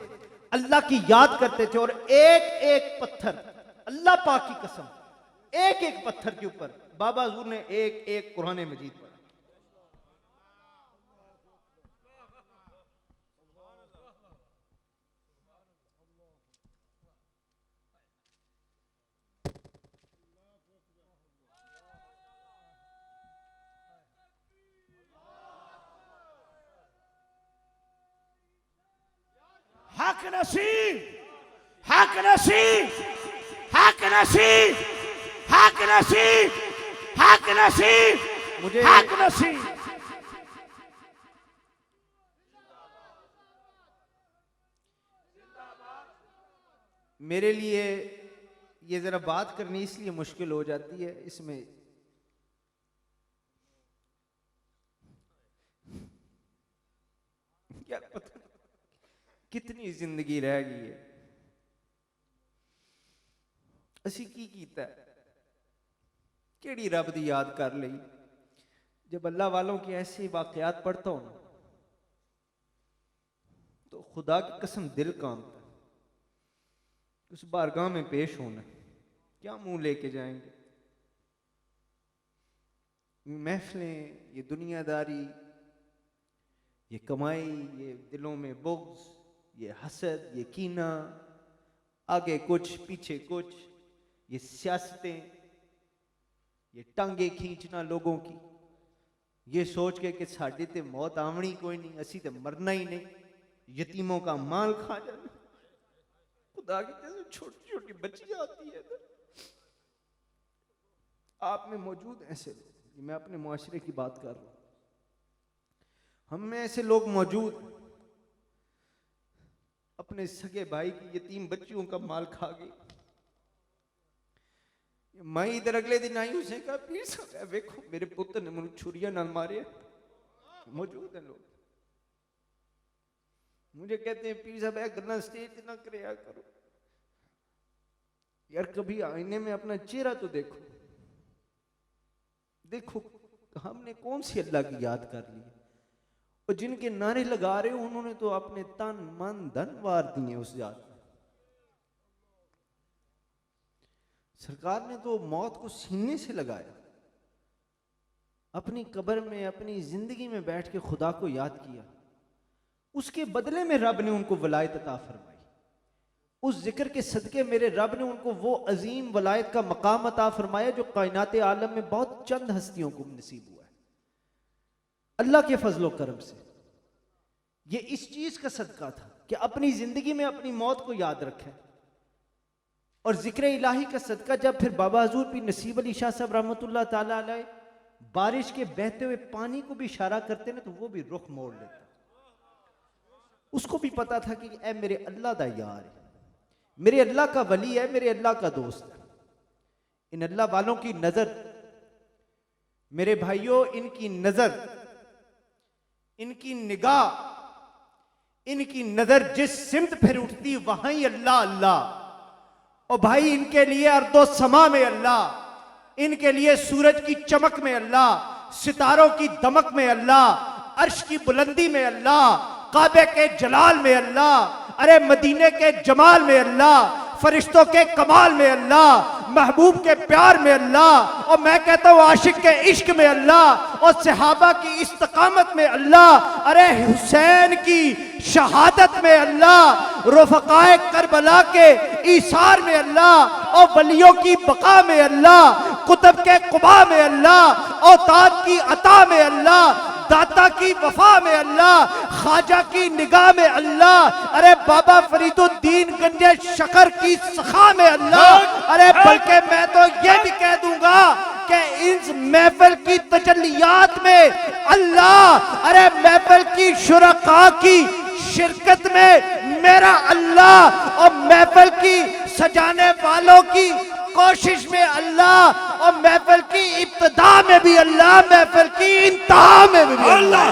अल्लाह की याद करते थे। और एक एक पत्थर, अल्लाह पाक की कसम, एक एक पत्थर के ऊपर बाबा हुजूर ने एक एक कुरान मजीद पढ़ा। हक नसीब, हक नसीब, हक नसीब, हक नसीब, हक नसीब, मुझे हक नसीब। मेरे लिए ये जरा बात करनी इसलिए मुश्किल हो जाती है, इसमें क्या पता कितनी जिंदगी रह गई है, असी की कीता केड़ी रब दी याद कर ली। जब अल्लाह वालों के ऐसे वाकयात पढ़ता हूं ना, तो खुदा की कसम दिल कांपता है। उस बारगाह में पेश होना, क्या मुंह लेके जाएंगे? ये महफिलें, ये दुनियादारी, ये कमाई, ये दिलों में बुग़्ज़, ये हसद, ये कीना, आगे कुछ पीछे कुछ, ये सियासतें, ये टांगे खींचना लोगों की, ये सोच के कि साड़ी ते मौत आवनी कोई नहीं, असी तो मरना ही नहीं, यतीमों का माल खा जाना। खुदा की कसम छोटी छोटी बच्चियां आती है ना, आप में मौजूद ऐसे लोग, मैं अपने मुआशरे की बात कर रहा हूं, हम में ऐसे लोग मौजूद, अपने सगे भाई की यतीम बच्चियों का माल खा गई। मैं इधर अगले दिन आई, उसे कहा पीर साहब देखो मेरे पुत्र ने मुझे छुरिया नाल मारे। मौजूद है लोग, मुझे कहते हैं पीर साहब गन्ना स्टेज ना करे करो यार, कभी आईने में अपना चेहरा तो देखो, देखो हमने कौन सी अल्लाह की याद कर ली। और जिनके नारे लगा रहे हो उन्होंने तो अपने तन मन धन वार दिए उस याद में। सरकार ने तो मौत को सीने से लगाया, अपनी कब्र में अपनी जिंदगी में बैठ के खुदा को याद किया, उसके बदले में रब ने उनको वलायत अता फरमाई। उस जिक्र के सदके मेरे रब ने उनको वो अजीम वलायत का मकाम अता फरमाया जो कायनात आलम में बहुत चंद हस्तियों को नसीब हुआ है अल्लाह के फजलो करम से। ये इस चीज का सदका था कि अपनी जिंदगी में अपनी मौत को याद रखें, और जिक्र इलाही का सदका जब फिर बाबा हजूर पीर नसीब अली शाह साहब रहमतुल्लाह ताला अलैह बारिश के बहते हुए पानी को भी इशारा करते ना, तो वो भी रुख मोड़ लेता। उसको भी पता था कि ऐ मेरे अल्लाह दा यार है, मेरे अल्लाह का वली है, मेरे अल्लाह का दोस्त है। इन अल्लाह वालों की नजर, मेरे भाइयों, इनकी नजर, इनकी निगाह, इनकी नजर जिस सिमत फिर उठती वहां ही अल्लाह अल्लाह। और भाई इनके लिए अर्दो समा में अल्लाह, इनके लिए सूरज की चमक में अल्लाह, सितारों की दमक में अल्लाह, अर्श की बुलंदी में अल्लाह, काबे के जलाल में अल्लाह, अरे मदीने के जमाल में अल्लाह, फरिश्तों के कमाल में अल्लाह, महबूब के प्यार में अल्लाह, और मैं कहता हूं आशिक के इश्क में अल्लाह, और सहाबा की इस्तकामत में अल्लाह, अरे हुसैन की शहादत में अल्लाह, रफ़क़ाए करबला के ईसार में अल्लाह, और वलियों की बका में अल्लाह, कुतुब के कुबा में अल्लाह, औताद की अता में अल्लाह, दाता की वफा में अल्लाह, ख्वाजा की निगाह में अल्लाह, अरे बाबा फरीदुद्दीन गंजे शकर की सखा में अल्लाह। अरे बल्कि मैं तो ये भी कह दूंगा कि इस महफिल की तजल्लियात में अल्लाह, अरे महफिल की शुरका की शिरकत में मेरा अल्लाह, और महफिल की सजाने वालों की कोशिश में अल्लाह, और महफिल की इब्तिदा में भी अल्लाह, महफिल की इंतहा में भी अल्लाह।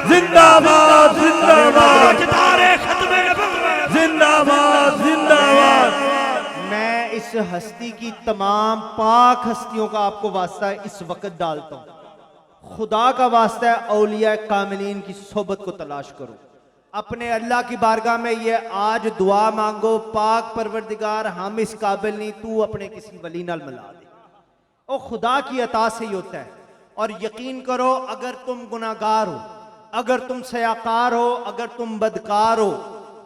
जिंदाबाद जिंदाबाद जिंदाबाद जिंदाबाद। मैं इस हस्ती की तमाम पाक हस्तियों का आपको वास्ता इस वक्त डालता हूं, खुदा का वास्ता है औलिया कामिलीन की सोबत को तलाश करो, अपने अल्लाह की बारगाह में ये आज दुआ मांगो, पाक परवरदिगार हम इस काबिल नहीं, तू अपने किसी वली नाल मिला दे। ओ खुदा की अता से ही होता है। और यकीन करो, अगर तुम गुनाहगार हो, अगर तुम सयाकार हो, अगर तुम बदकार हो,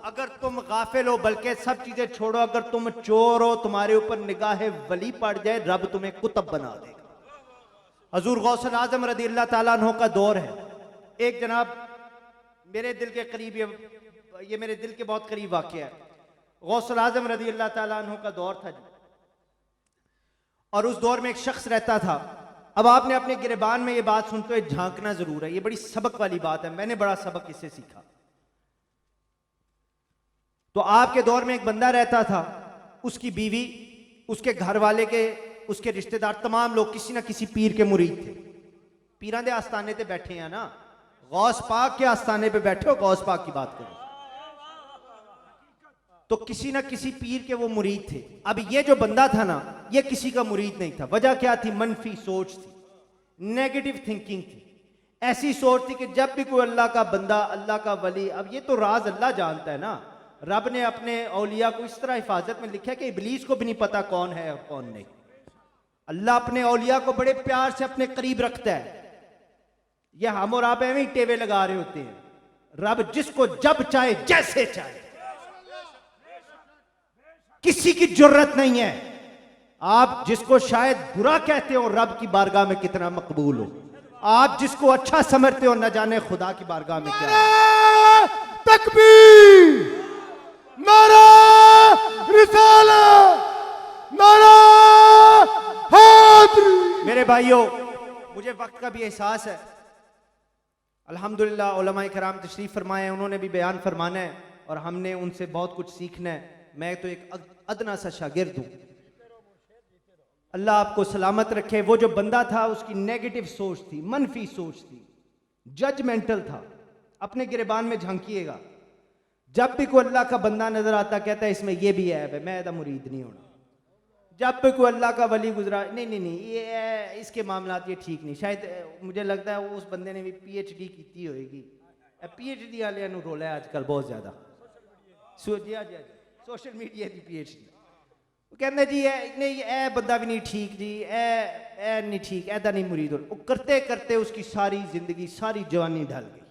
अगर तुम गाफिल हो, बल्कि सब चीजें छोड़ो, अगर तुम चोर हो, तुम्हारे ऊपर निगाह वली पड़ जाए, रब तुम्हें कुतब बना देगा। हजूर गौसल आजम रदी अल्लाह ताला अन्हु का दौर है। एक जनाब मेरे दिल के करीब, ये मेरे दिल के बहुत करीब वाक़या है। गौसल आजम रदी अल्लाह ताला अन्हु का दौर था जी, और उस दौर में एक शख्स रहता था। अब आपने अपने गिरबान में ये बात सुनते हुए झांकना जरूर है, ये बड़ी सबक वाली बात है, मैंने बड़ा सबक इससे सीखा। तो आपके दौर में एक बंदा रहता था, उसकी बीवी, उसके घर वाले के, उसके रिश्तेदार, तमाम लोग किसी ना किसी पीर के मुरीद थे। पीरां दे आस्थाने ते बैठे हैं ना, गौस पाक के आस्थाने पे बैठे हो, गौस पाक की बात करो, तो किसी ना किसी पीर के वो मुरीद थे। अब ये जो बंदा था ना, ये किसी का मुरीद नहीं था। वजह क्या थी? मनफी सोच थी, नेगेटिव थिंकिंग थी। ऐसी सोच थी कि जब भी कोई अल्लाह का बंदा, अल्लाह का वली, अब ये तो राज अल्लाह जानता है ना, रब ने अपने औलिया को इस तरह हिफाजत में लिखा है कि इबलीस को भी नहीं पता कौन है और कौन नहीं। अल्लाह अपने औलिया को बड़े प्यार से अपने करीब रखता है। ये हम और आप एवं ही टेवे लगा रहे होते हैं। रब जिसको जब चाहे, जैसे चाहे, किसी की जरूरत नहीं है। आप जिसको शायद बुरा कहते हो, रब की बारगाह में कितना मकबूल हो। आप जिसको अच्छा समझते हो, न जाने खुदा की बारगाह में क्या है। तकबीर, नारा रिसालत, नारा हैदरी। मेरे भाइयों, मुझे वक्त का भी एहसास है। अल्हम्दुलिल्लाह उलमाए कराम तशरीफ फरमाए हैं, उन्होंने भी बयान फरमाना है और हमने उनसे बहुत कुछ सीखना है। मैं तो एक अदना सा शागिर्द हूं। अल्लाह आपको सलामत रखे। वो जो बंदा था, उसकी नेगेटिव सोच थी, मनफी सोच थी, जजमेंटल था। अपने गिरबान में झांकिएगा, जब भी कोई अल्लाह का बंदा नजर आता, कहता है इसमें यह भी ऐब है, मैं ऐदा मुरीद नहीं होना। जब भी कोई अल्लाह का वली गुजरा, नहीं नहीं नहीं, ये इसके मामलात ये ठीक नहीं। शायद मुझे लगता है उस बंदे ने भी PhD की होगी। PhD वाले रोला है आजकल बहुत ज्यादा। सोशल मीडिया की PhD। कहते जी नहीं, ए बंदा भी नहीं ठीक जी, ए नहीं ठीक, ऐदा नहीं मुरीद हो। वो करते करते उसकी सारी जिंदगी, सारी जवानी ढल गई।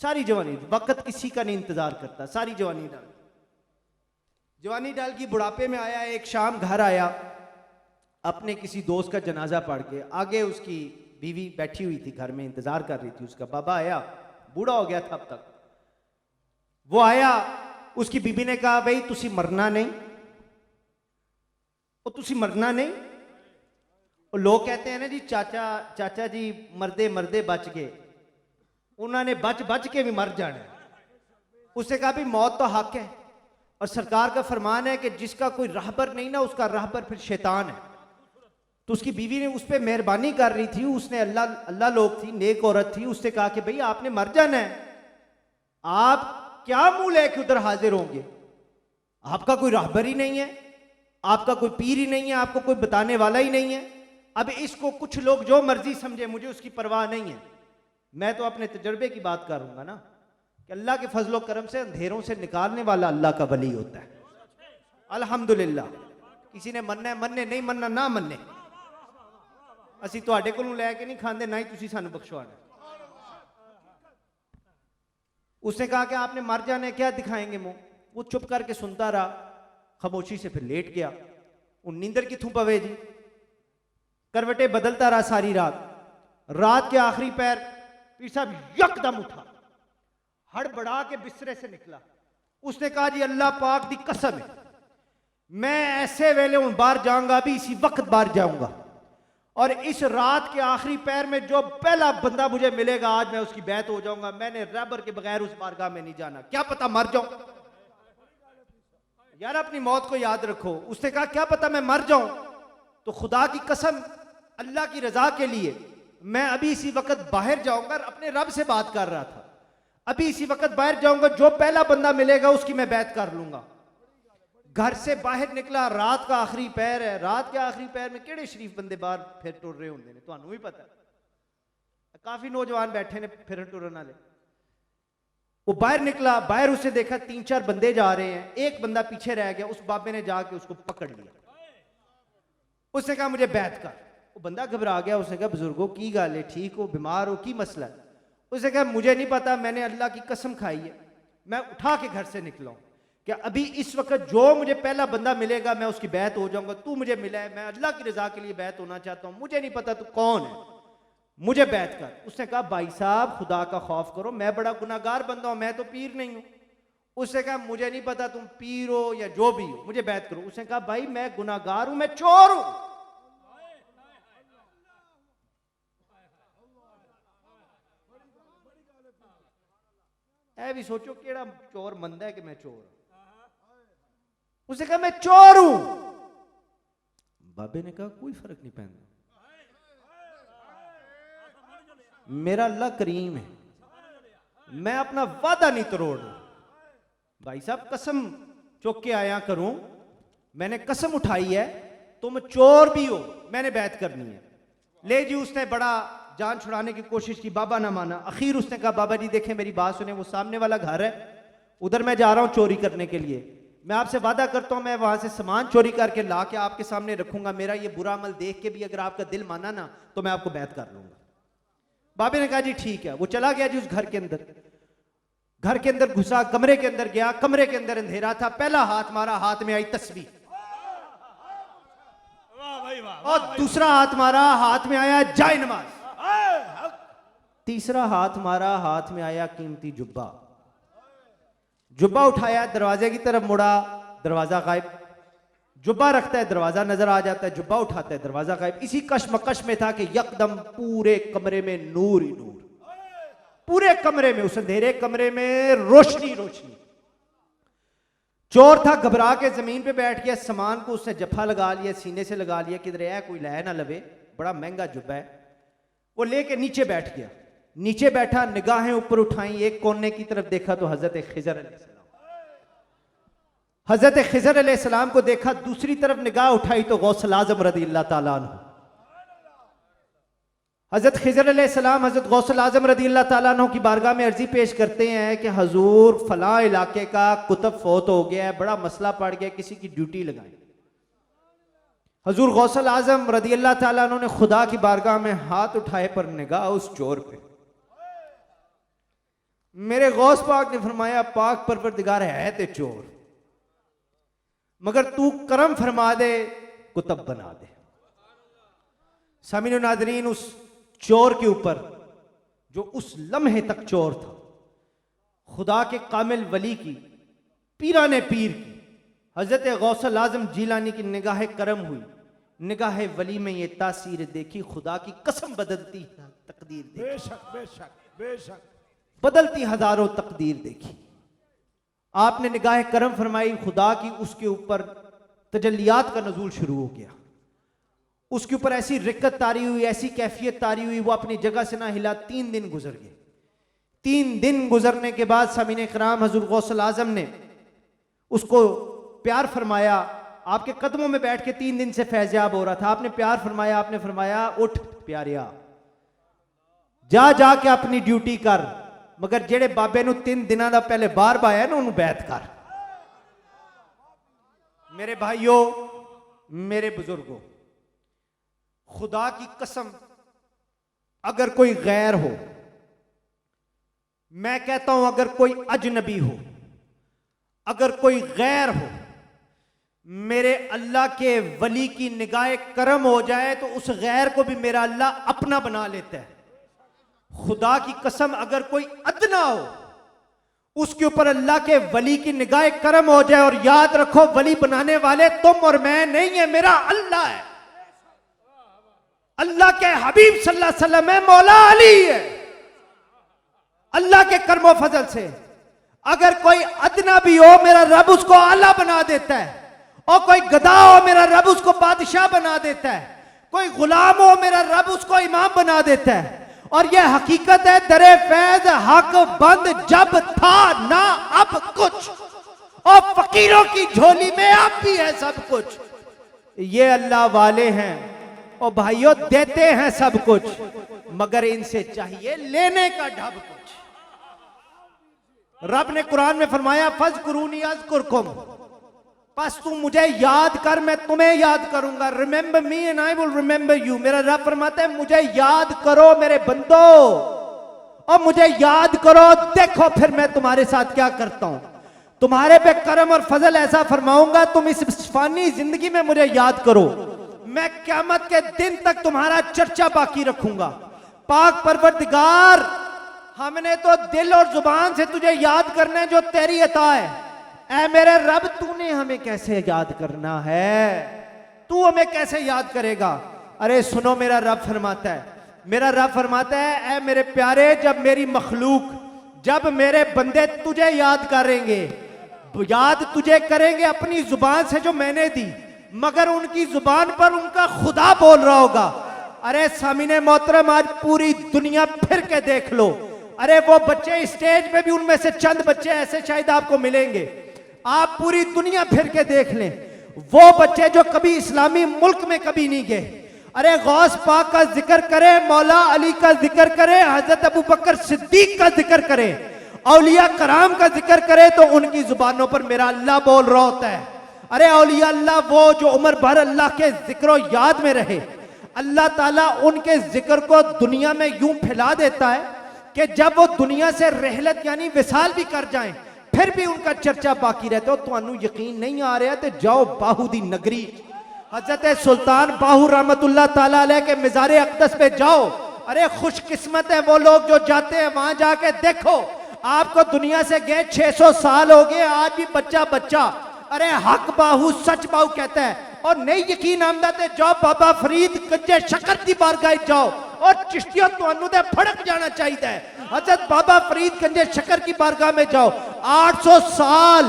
सारी जवानी, वक्त किसी का नहीं इंतजार करता, सारी जवानी ढल गई। जवानी ढल गई, बुढ़ापे में आया। एक शाम घर आया, अपने किसी दोस्त का जनाजा पढ़ के। आगे उसकी बीवी बैठी हुई थी, घर में इंतजार कर रही थी। उसका बाबा आया, बूढ़ा हो गया था अब तक। वो आया, उसकी बीबी ने कहा, भाई तुसी मरना नहीं, और तुसी मरना नहीं। और लोग कहते हैं ना जी, चाचा जी मरदे मरदे बच गए। उन्होंने बच बच के भी मर जाना। उसने कहा, भाई मौत तो हक है, और सरकार का फरमान है कि जिसका कोई राहबर नहीं ना, उसका राहबर फिर शैतान है। तो उसकी बीवी ने उस पर मेहरबानी कर रही थी। उसने अल्लाह लोग थी, नेक औरत थी। उससे कहा कि भाई आपने मर जाना है, आप क्या मुंह लेके उधर हाजिर होंगे? आपका कोई राहबर ही नहीं है, आपका कोई पीर ही नहीं है, आपको कोई बताने वाला ही नहीं है। अब इसको कुछ लोग जो मर्जी समझे, मुझे उसकी परवाह नहीं है। मैं तो अपने तजर्बे की बात करूंगा ना, कि अल्लाह के फजलो करम से अंधेरों से निकालने वाला अल्लाह का वली होता है। अल्हम्दुलिल्लाह। किसी ने मनना है मन्ने, नहीं मनना ना मन्ने। असी तुहाडे कोलों लैके नहीं खांदे, ना ही तुसी सानू बख्शवाना। उसने कहा कि आपने मर जाने, क्या दिखाएंगे मुंह? वो चुप करके सुनता रहा, खामोशी से फिर लेट गया। उन नींदर किथों पवे जी? करवटे बदलता रहा सारी रात। रात के आखिरी पैर पीर साहब यकदम उठा, हड़बड़ा के बिस्तरे से निकला। उसने कहा, जी अल्लाह पाक दी कसम है, मैं ऐसे वेले हूं बाहर जाऊंगा, अभी इसी वक्त बाहर जाऊंगा, और इस रात के आखिरी पैर में जो पहला बंदा मुझे मिलेगा, आज मैं उसकी बैत हो जाऊंगा। मैंने रबर के बगैर उस बारगाह में नहीं जाना, क्या पता मर जाऊं। यार अपनी मौत को याद रखो। उसने कहा, क्या पता मैं मर जाऊं, तो खुदा की कसम, अल्लाह की रजा के लिए मैं अभी इसी वक्त बाहर जाऊंगा। अपने रब से बात कर रहा था, अभी इसी वक्त बाहर जाऊंगा, जो पहला बंदा मिलेगा उसकी मैं बैत कर लूंगा। घर से बाहर निकला, रात का आखिरी पैर है। रात के आखिरी पैर में केड़े शरीफ बंदे बाहर फिर टुर रहे होंगे ने, तुहानू भी पता। काफी नौजवान बैठे ने फिर टुरन वाले। वो बाहर निकला, बाहर उसे देखा 3-4 बंदे जा रहे हैं, एक बंदा पीछे रह गया। उस बाबे ने जाके उसको पकड़ लिया, उसने कहा मुझे बैत कर। वो बंदा घबरा गया, उसने कहा बुजुर्गों की गल है, ठीक हो, बीमार हो, की मसला है? उसने कहा मुझे नहीं पता, मैंने अल्लाह की कसम खाई है, मैं उठा के घर से निकला हूं कि अभी इस वक्त जो मुझे पहला बंदा मिलेगा मैं उसकी बैत हो जाऊंगा। तू मुझे मिला है, मैं अल्लाह की रजा के लिए बैत होना चाहता हूं, मुझे नहीं पता तू कौन है, मुझे बैत कर। उसने कहा भाई साहब खुदा का खौफ करो, मैं बड़ा गुनाहगार बंदा हूं, मैं तो पीर नहीं हूं। उसने कहा मुझे नहीं पता तुम पीर हो या जो भी हो, मुझे बैत करो। उसने कहा भाई मैं गुनाहगार हूं, मैं चोर हूं। ऐ भी सोचो केड़ा चोर मंदा है कि मैं चोर। उसने कहा मैं चोर हूं। बाबे ने कहा कोई फर्क नहीं पैंदा, मेरा अल्लाह करीम है, मैं अपना वादा नहीं तोड़ रहा। भाई साहब कसम चुक के आया करूं, मैंने कसम उठाई है, तुम चोर भी हो, मैंने बैत करनी है। ले जी, उसने बड़ा जान छुड़ाने की कोशिश की, बाबा ना माना। आखिर उसने कहा बाबा जी देखें मेरी बात सुने, वो सामने वाला घर है, उधर मैं जा रहा हूं चोरी करने के लिए, मैं आपसे वादा करता हूं मैं वहां से सामान चोरी करके ला के आपके सामने रखूंगा, मेरा ये बुरा अमल देख के भी अगर आपका दिल माना ना तो मैं आपको बैत कर लूंगा। बाबे ने कहा जी ठीक है। वो चला गया जी उस घर के अंदर, घर के अंदर घुसा, कमरे के अंदर गया, कमरे के अंदर अंधेरा था। पहला हाथ मारा, हाथ में आई तस्बीह, और दूसरा हाथ मारा, हाथ में आया जाए नमाज। तीसरा हाथ मारा, हाथ में आया कीमती जुब्बा। जुब्बा उठाया, दरवाजे की तरफ मुड़ा, दरवाजा गायब। जुब्बा रखता है, दरवाजा नजर आ जाता है, जुब्बा उठाता है, दरवाजा गायब। इसी कशमकश में था कि यकदम पूरे कमरे में नूर ही नूर, पूरे कमरे में, उस अंधेरे कमरे में रोशनी रोशनी। चोर था, घबरा के जमीन पे बैठ गया, सामान को उसने जफा लगा लिया, सीने से लगा लिया, किधर है कोई लाया ना लवे, बड़ा महंगा जुब्बा है। वो लेके नीचे बैठ गया, नीचे बैठा, निगाहें ऊपर उठाई, एक कोने की तरफ देखा तो हजरत खिजर अलैहिस्सलाम, हजरत खिजर अलैहिस्सलाम को देखा। दूसरी तरफ निगाह उठाई तो गौसल आजम रज़ियल्लाहु ताला अन्हु, हजरत खिजर अलैहिस्सलाम हजरत गौसल आजम रज़ियल्लाहु ताला अन्हु की बारगाह में अर्जी पेश करते हैं कि हजूर फलां इलाके का कुतुब फौत हो गया है, बड़ा मसला पड़ गया, किसी की ड्यूटी लगाएं। हजूर गौसल आजम रज़ियल्लाहु ताला अन्हु ने खुदा की बारगाह में हाथ उठाए पर निगाह उस चोर पे। मेरे गौस पाक ने फरमाया पाक परवरदिगार है ते चोर, मगर तू करम फरमा दे, कुतुब बना दे। सामीन नादरीन, उस चोर के ऊपर जो उस लम्हे तक चोर था, खुदा के कामिल वली की, पीराने पीर की, हजरत गौसल आजम जीलानी की निगाह करम हुई, निगाह वली में ये तासीर देखी, खुदा की कसम बदलती तकदीर देखी, बेशक बेशक बेशक बदलती हजारों तकदीर देखी। आपने निगाह करम फरमाई खुदा की, उसके ऊपर तजल्लियात का नजूल शुरू हो गया, उसके ऊपर ऐसी रिक्कत तारी हुई, ऐसी कैफियत तारी हुई, वो अपनी जगह से ना हिला। 3 दिन गुजर गए। 3 दिन गुजरने के बाद सामीन इकराम हजूर गौसल आजम ने उसको प्यार फरमाया, आपके कदमों में बैठ के 3 दिन से फैज़याब हो रहा था, आपने प्यार फरमाया, आपने फरमाया उठ प्यारिया, जा जाके अपनी ड्यूटी कर, मगर जेड़े बाबे नू 3 दिनों का पहले बाहर पाया ना उन्होंने बैत कर। मेरे भाइयों, मेरे बुजुर्गों, खुदा की कसम, अगर कोई गैर हो, मैं कहता हूं अगर कोई अजनबी हो, अगर कोई गैर हो, मेरे अल्लाह के वली की निगाह करम हो जाए तो उस गैर को भी मेरा अल्लाह अपना बना लेता है। खुदा की कसम, अगर कोई अदना हो, उसके ऊपर अल्लाह के वली की निगाह करम हो जाए, और याद रखो वली बनाने वाले तुम और मैं नहीं है, मेरा अल्लाह है। अल्लाह के हबीब सल्लल्लाहु अलैहि वसल्लम है, मौला अली है। अल्लाह के कर्मो फजल से अगर कोई अदना भी हो, मेरा रब उसको आला बना देता है, और कोई गधा हो, मेरा रब उसको बादशाह बना देता है, कोई गुलाम हो, मेरा रब उसको इमाम बना देता है। और यह हकीकत है, दरे फैज हक बंद जब था ना अब कुछ, और फकीरों की झोली में अब भी है सब कुछ। ये अल्लाह वाले हैं और भाइयों देते हैं सब कुछ, मगर इनसे चाहिए लेने का ढब कुछ। रब ने कुरान में फरमाया फज़कुरूनी अज़कुरकुम, बस तू मुझे याद कर, मैं तुम्हें याद करूंगा। Remember me and I will remember you. मेरा रब फरमाता है मुझे याद करो मेरे बंदो, और मुझे याद करो, देखो फिर मैं तुम्हारे साथ क्या करता हूं। तुम्हारे पे करम और फजल ऐसा फरमाऊंगा, तुम इस फानी जिंदगी में मुझे याद करो, मैं क़यामत के दिन तक तुम्हारा चर्चा बाकी रखूंगा। पाक परवरदिगार, हमने तो दिल और जुबान से तुझे याद करना है जो तेरी अता है। ऐ मेरे रब, तूने हमें कैसे याद करना है, तू हमें कैसे याद करेगा। अरे सुनो, मेरा रब फरमाता है, मेरा रब फरमाता है, ऐ मेरे प्यारे, जब मेरी मखलूक, जब मेरे बंदे तुझे याद करेंगे, याद तुझे करेंगे अपनी जुबान से जो मैंने दी, मगर उनकी जुबान पर उनका खुदा बोल रहा होगा। अरे सामीने मोहतरम, आज पूरी दुनिया फिर के देख लो, अरे वो बच्चे स्टेज पे भी, उनमें से चंद बच्चे ऐसे शायद आपको मिलेंगे, आप पूरी दुनिया फिर के देख लें, वो बच्चे जो कभी इस्लामी मुल्क में कभी नहीं गए। अरे गौस पाक का जिक्र करें, मौला अली का जिक्र करें, हजरत अबू बकर सिद्दीक का जिक्र करें, औलिया कराम का जिक्र करें, तो उनकी जुबानों पर मेरा अल्लाह बोल रहा होता है। अरे औलिया अल्लाह वो जो उम्र भर अल्लाह के जिक्र याद में रहे, अल्लाह ताला उनके जिक्र को दुनिया में यूं फैला देता है कि जब वो दुनिया से रहलत यानी विसाल भी कर जाएं, फिर भी उनका चर्चा बाकी रहता है। तो यकीन नहीं आ रहा तो जाओ बाहू दी नगरी, हजरत सुल्तान बाहू रहमतुल्लाह ताला अलैह के मज़ार अक़दस पे जाओ। अरे खुशकिस्मत है वो लोग जो जाते हैं, वहां जाके देखो, आपको दुनिया से गए 600 साल हो गए, आज भी बच्चा बच्चा अरे हक बाहू सच बाहू कहता है। और नहीं यकीन आमदा ते जाओ बाबा फरीद गंजे शकर दी बारगाह जाओ, और चिश्तियों तुहानू ते फड़क जाना चाहिए है। हजरत बाबा फरीद गंजे शकर की बारगाह में जाओ, 800 साल,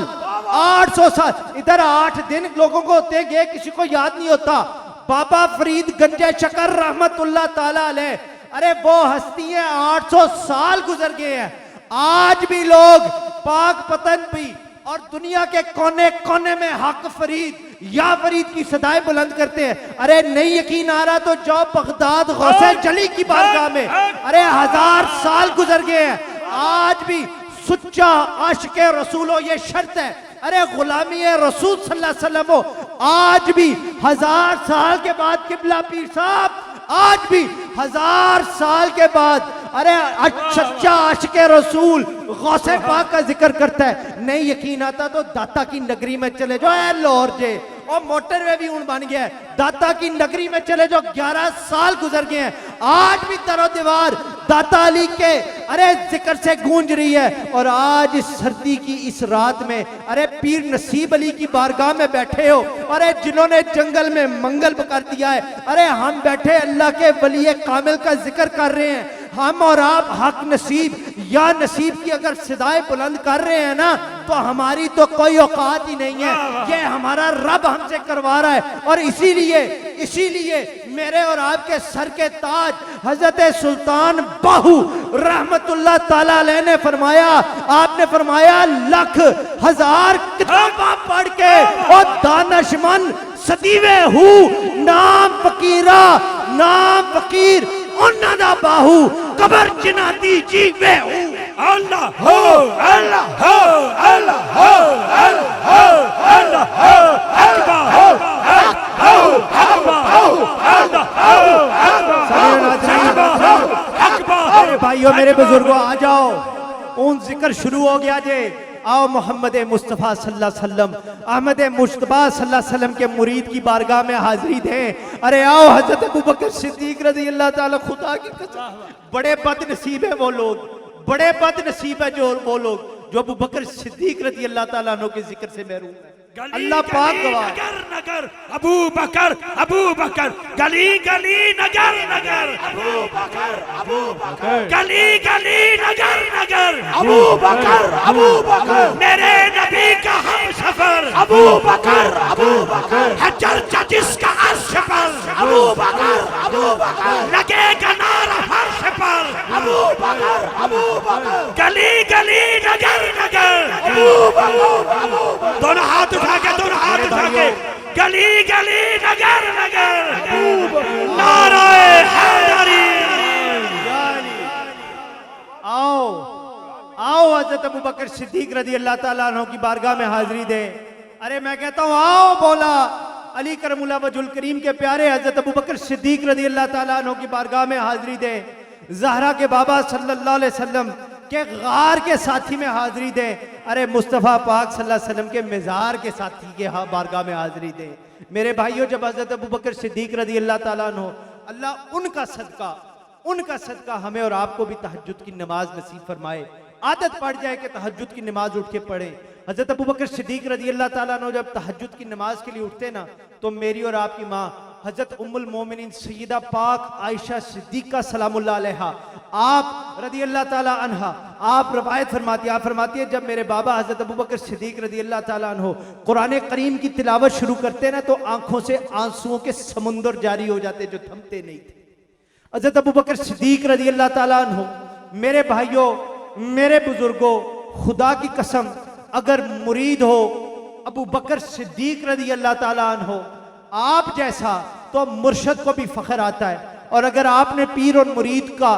800 साल, इधर 8 दिन लोगों को होते गए, किसी को याद नहीं होता। बाबा फरीद गंजे शकर रहमतुल्लाह ताला अलैह, अरे वो हस्ती है, 800 साल गुजर गए हैं, आज भी लोग पाक पतन भी और दुनिया के कोने कोने में हक फरीद या फरीद की सदाएं बुलंद करते हैं। अरे नहीं यकीन आ रहा तो जाओ बगदाद गौसे जली की बारगाह में, अरे 1000 साल गुजर गए हैं, आज भी सुच्चा आशिक़े रसूल हो, ये शर्त है। अरे गुलामी रसूल सल्लल्लाहु अलैहि वसल्लम हो, आज भी 1000 साल के बाद किबला पीर साहब, आज भी 1000 साल के बाद अरे सच्चा आशिक़े रसूल गौसे पाक का जिक्र करता है। नहीं यकीन आता तो दाता की नगरी में चले जाओ, ए लाहौर जे, और मोटरवे भी उन बन गया है, दाता की नगरी में चले जाओ, 11 साल गुजर गए हैं, आज भी दरो दीवार दाता अली के अरे जिक्र से गूंज रही है। और आज इस सर्दी की इस रात में अरे पीर नसीब अली की बारगाह में बैठे हो, अरे जिन्होंने जंगल में मंगल कर दिया है, अरे हम बैठे अल्लाह के वली कामिल का जिक्र कर रहे हैं। हम और आप हक नसीब या नसीब की अगर सदाएं बुलंद कर रहे हैं ना, तो हमारी तो कोई औकात ही नहीं है, ये हमारा रब हमसे करवा रहा है। और इसीलिए मेरे और आपके सर के ताज हजरत सुल्तान बाहू रहमतुल्लाह ताला अलैह ने फरमाया, आपने फरमाया लख हजार किताबां पढ़ के और दानशमंद सदीवे हूँ, नाम फकीरा नाम फकीर उन्ना दा बाहू कबर जिनाती जीवे हूँ। अल्लाह हो अल्लाह हो अल्लाह हो अल्लाह हो अल्लाह हो अकबर हो अल्लाह। भाइयों मेरे बुजुर्गों आ जाओ, उन जिक्र शुरू हो गया जे। आओ मोहम्मद मुस्तफ़ा सल्लल्लाहु अलैहि वसल्लम, अहमद मुश्तबा सल्लल्लाहु अलैहि वसल्लम के मुरीद की बारगाह में हाजिरी दें। अरे आओ हजरत अबू बकर सिद्दीक रज़ी अल्लाह ताला, खुदा की कसम बड़े बदनसीब है वो लोग, बड़े बदनसीब है जो वो लोग जो अबू बकर सिद्दीक रज़ी अल्लाह ताला अन्हु के जिक्र से महरूम है। अल्लाह पाक गवाह। नगर नगर अबू बकर गली गली नगर नगर अबू बकर गली गली नगर नगर अबू बकर मेरे नबी का हम सफर अबू बकर है चर्चा जिसका अर्श पर अबू बकर लगेगा नारा फर्श पर अबू बकर गली गली नगर नगर अबू बकर दोनों हाथ उठा के गली गली नगर नगर नाराए हैदरी। आओ आओ हजरत अबू बकर सिद्दीक रजी अल्लाह ताला अन्हु की बारगाह में हाजिरी दे। अरे मैं कहता हूँ आओ बोला अली करमुल्लाह वजुल करीम के प्यारे हजरत अबू बकर सिद्दीक रजी अल्लाह ताला अन्हु की बारगाह में हाजिरी दे। ज़हरा के बाबा सल्लल्लाहु अलैहि वसल्लम के गार के साथी में हाजिरी दे। अरे मुस्तफ़ा पाक सल्लल्लाहु अलैहि वसल्लम के मिज़ार के साथी के बारगाह में हाजिरी दे। मेरे भाइयों, जब हजरत अबू बकर सिद्दीक रजी अल्लाह ताला अन्हु, अल्लाह उनका सदका हमें और आपको भी तहज्जुद की नमाज नसीब फरमाए। आदत पड़ जाए कि तहज्जुद की नमाज उठ के पढ़े। हजरत अबू बकर सिद्दीक रजी अल्लाह ताला अन्हु जब तहज्जुद की नमाज के लिए उठते ना, तो मेरी और आपकी माँ हजरत उम्मुल मोमिनीन सैयदा पाक आयशा सिद्दीका सलामुल्लाह अलैहा आप रजी अल्लाह ताला अन्हा, आप रवायत फरमाती है जब मेरे बाबा हजरत अबू बकर सिद्दीक रजी अल्लाह ताला अन्हु कुरान करीम की तिलावत शुरू करते ना, तो आंखों से आंसुओं के समुंदर जारी हो जाते जो थमते नहीं थे। हजरत अबू बकर सिद्दीक रजी अल्लाह ताला अन्हु, मेरे भाइयों, मेरे बुजुर्गों, खुदा की कसम, अगर मुरीद हो अबू बकर सिद्दीक रजी अल्लाह ताला अन्हु आप जैसा, तो मुर्शद को भी फख्र आता है। और अगर आपने पीर और मुरीद का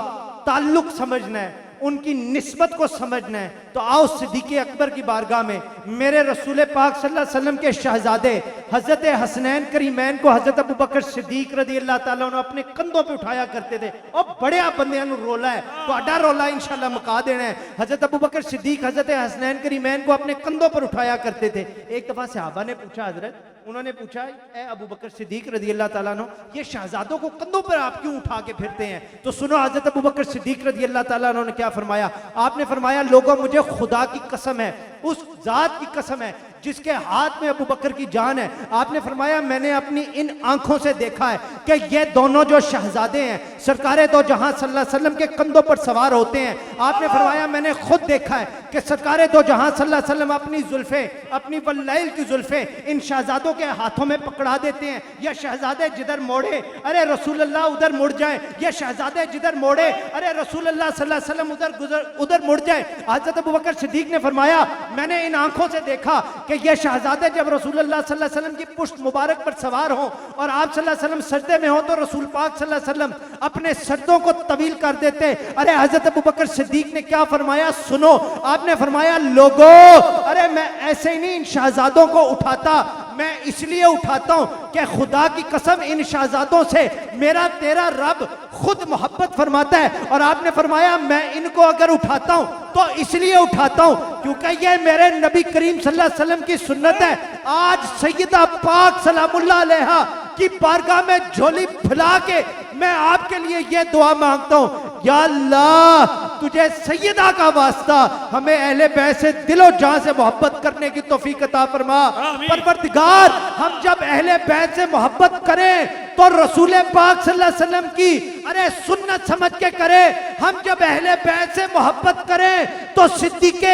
ताल्लुक समझना है, उनकी निस्बत को समझना है, तो आओ सिद्दीक़ अकबर की बारगाह में मेरे रसूल पाक सल्लल्लाहु अलैहि वसल्लम के शहजादे हजरत हसनैन करीमैन को हजरत अबू बकर सिद्दीक रजी अल्लाह ताला अन्हु अपने कंधों पे उठाया करते थे। और बड़े बंदियां नूं रोला है, तुहाडा रोला इंशाअल्लाह मुका देना है। हजरत अबू बकर सिद्दीक हजरत हसनैन करीमैन को अपने कंधों पर उठाया करते थे। एक दफा सहाबा ने पूछा, हजरत, उन्होंने पूछा, ए अबू बकर सिद्दीक रजी अल्लाह ताला अन्हु, ये शहजादों को कंधों पर आप क्यों उठा के फिरते हैं? तो सुनो हजरत अबू बकर सिद्दीक रजी अल्लाह ताला अन्हु ने क्या फरमाया। आपने फरमाया, लोगों मुझे खुदा की कसम है, उस जात की कसम है जिसके हाथ में अबू बकर की जान है। आपने फरमाया, मैंने अपनी इन आंखों से देखा है कि ये दोनों जो शहजादे हैं सरकारे दो जहां सल्लल्लाहु अलैहि वसल्लम के कंधों पर सवार होते हैं। आपने फरमाया, मैंने खुद देखा है कि सरकारे दो जहां सल्लल्लाहु अलैहि वसल्लम अपनी जुल्फे, अपनी वल्लैल की जुल्फे इन शहजादों के हाथों में पकड़ा देते हैं। यह शहजादे जिधर मोड़े, अरे रसूल अल्लाह उधर मुड़ जाए। यह शहजादे जिधर मोड़े, अरे रसूल अल्लाह सल्लल्लाहु अलैहि वसल्लम उधर मुड़ जाए। हजरत अबू बकर सिद्दीक ने फरमाया, मैंने इन आंखों से देखा कि ये शहजादे जब रसूल अल्लाह सल्लल्लाहु अलैहि वसल्लम की पुष्ट मुबारक पर सवार हो और आप सल्लल्लाहु अलैहि वसल्लम सजदे में हो, तो रसूल पाक सल्लल्लाहु अलैहि वसल्लम अपने सजदों को तवील कर देते। अरे हजरत अबू बकर सिद्दीक ने क्या फरमाया, सुनो। आपने फरमाया, लोगों, अरे मैं ऐसे ही नहीं इन शहजादों को उठाता, मैं इसलिए उठाता हूं कि खुदा की कसम इन शहजादों से मेरा तेरा रब खुद मोहब्बत फरमाता है। और आपने फरमाया, मैं इनको अगर उठाता हूं तो इसलिए उठाता हूं क्योंकि ये मेरे नबी करीम सल्लल्लाहु अलैहि वसल्लम की सुन्नत है। आज सैयदा पाक सलामुल्लाह अलैहा की बारगाह में झोली फैला के मैं आपके लिए ये दुआ मांगता हूं, या अल्लाह तुझे सैयदा का वास्ता हमें अहले बैत से दिलो जान से मोहब्बत करने की तौफीक अता फरमा। परवरदिगार, हम जब अहले बैत से मोहब्बत करें तो रसूल पाक सल्लल्लाहु अलैहि वसल्लम की अरे सुन्नत समझ के करें। हम जब अहले बैत से मोहब्बत करें तो सिद्दीक़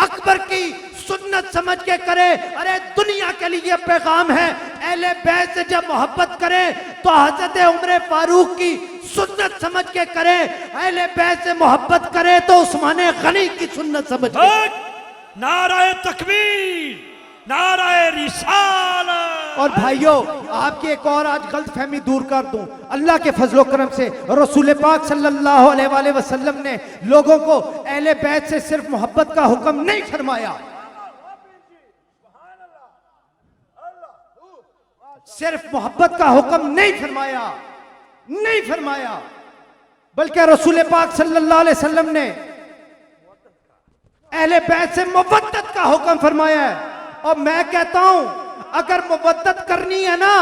अकबर की सुन्नत समझ के करें। अरे दुनिया के लिए पैगाम है, अहले बैत से जब मोहब्बत करें तो हजरत उमर फारूक की सुन्नत समझ के करें। अहले बैत से मोहब्बत करें तो उस्मान गनी की सुन्नत समझ के। नाराए तकबीर, नाराए रिसालत। और भाइयों, आपकी एक और आज गलत फहमी दूर कर दूं, अल्लाह के फजलो करम से रसूल पाक सल्लल्लाहु अलैहि वसल्लम ने लोगों को अहले बैत से सिर्फ मोहब्बत का हुक्म नहीं फरमाया, सिर्फ मोहब्बत का हुक्म नहीं फरमाया, बल्कि रसूल पाक सल्लल्लाहु अलैहि वसल्लम ने अहले बैत से मवद्दत का हुक्म फरमाया है। और मैं कहता हूं, अगर मवद्दत करनी है ना,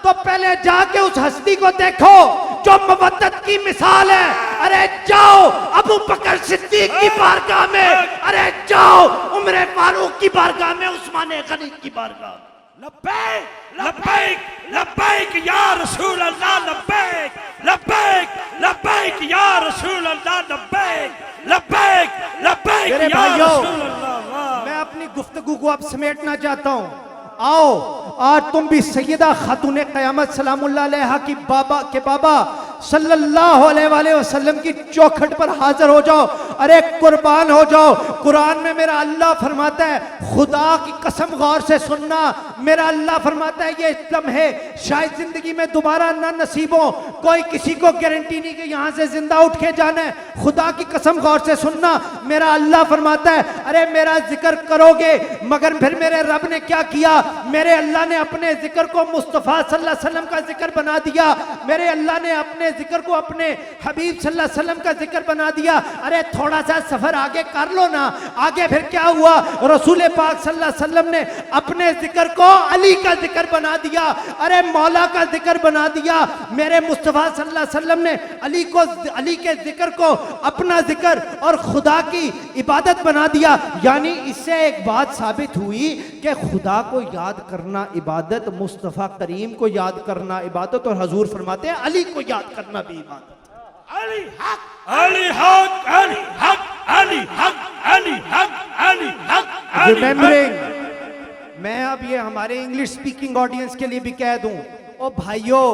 तो पहले जाके उस हस्ती को देखो जो मवद्दत की मिसाल है। अरे जाओ अबू बकर सिद्दीक की बारगाह में, अरे जाओ उमर फारूक की बारगाह में, उस्मान गनी की बारगाह में। लब्बैक लब्बैक लब्बैक या रसूल अल्लाह, लब्बैक लब्बैक लब्बैक या रसूल अल्लाह, लब्बैक लब्बैक लब्बैक मेरे या भाइयों, रसूल अल्लाह। मैं अपनी गुफ्तगू को अब समेटना चाहता हूं। आओ आज तुम भी सैयदा खातून क़यामत सलामुल्लाह अलैहा की बाबा सल्लल्लाहु अलैहि वसल्लम की चौखट पर हाजिर हो जाओ, अरे कुर्बान हो जाओ। कुरान में मेरा अल्लाह फरमाता है, खुदा की कसम गौर से सुनना, मेरा अल्लाह फरमाता है ये लम्हे शायद जिंदगी में दोबारा ना नसीब हो, कोई किसी को गारंटी नहीं कि यहां से जिंदा उठ के जाना है। खुदा की कसम गौर से सुनना, मेरा अल्लाह फरमाता है, अरे मेरा जिक्र करोगे, मगर फिर मेरे रब ने क्या किया, मेरे अल्लाह ने अपने जिक्र को मुस्तफ़ा सल्लल्लाहु अलैहि वसल्लम का जिक्र बना दिया, मेरे अल्लाह ने अपने जिक्र को अपने हबीब सल्लल्लाहु अलैहि वसल्लम का जिक्र बना दिया। अरे थोड़ा सा सफर आगे कर लो ना, आगे फिर क्या हुआ, रसूल पाक सल्लल्लाहु अलैहि वसल्लम ने अपने जिक्र को अली का जिक्र बना दिया, अरे मौला का जिक्र बना दिया। मेरे मुस्तफ़ा सल्लल्लाहु अलैहि वसल्लम ने अली के जिक्र को अपना जिक्र और खुदा की इबादत बना दिया। यानी इससे एक बात साबित हुई कि खुदा को याद करना इबादत, मुस्तफ़ा करीम को याद करना इबादत, और हजूर फरमाते हैं अली को याद करना भी इबादत। अली हक, अली हक, अली हक, अली हक, अली हक, अली हक, अली हक। रिमेंबरिंग, मैं अब ये हमारे इंग्लिश स्पीकिंग ऑडियंस के लिए भी कह दूं, ओ भाइयों,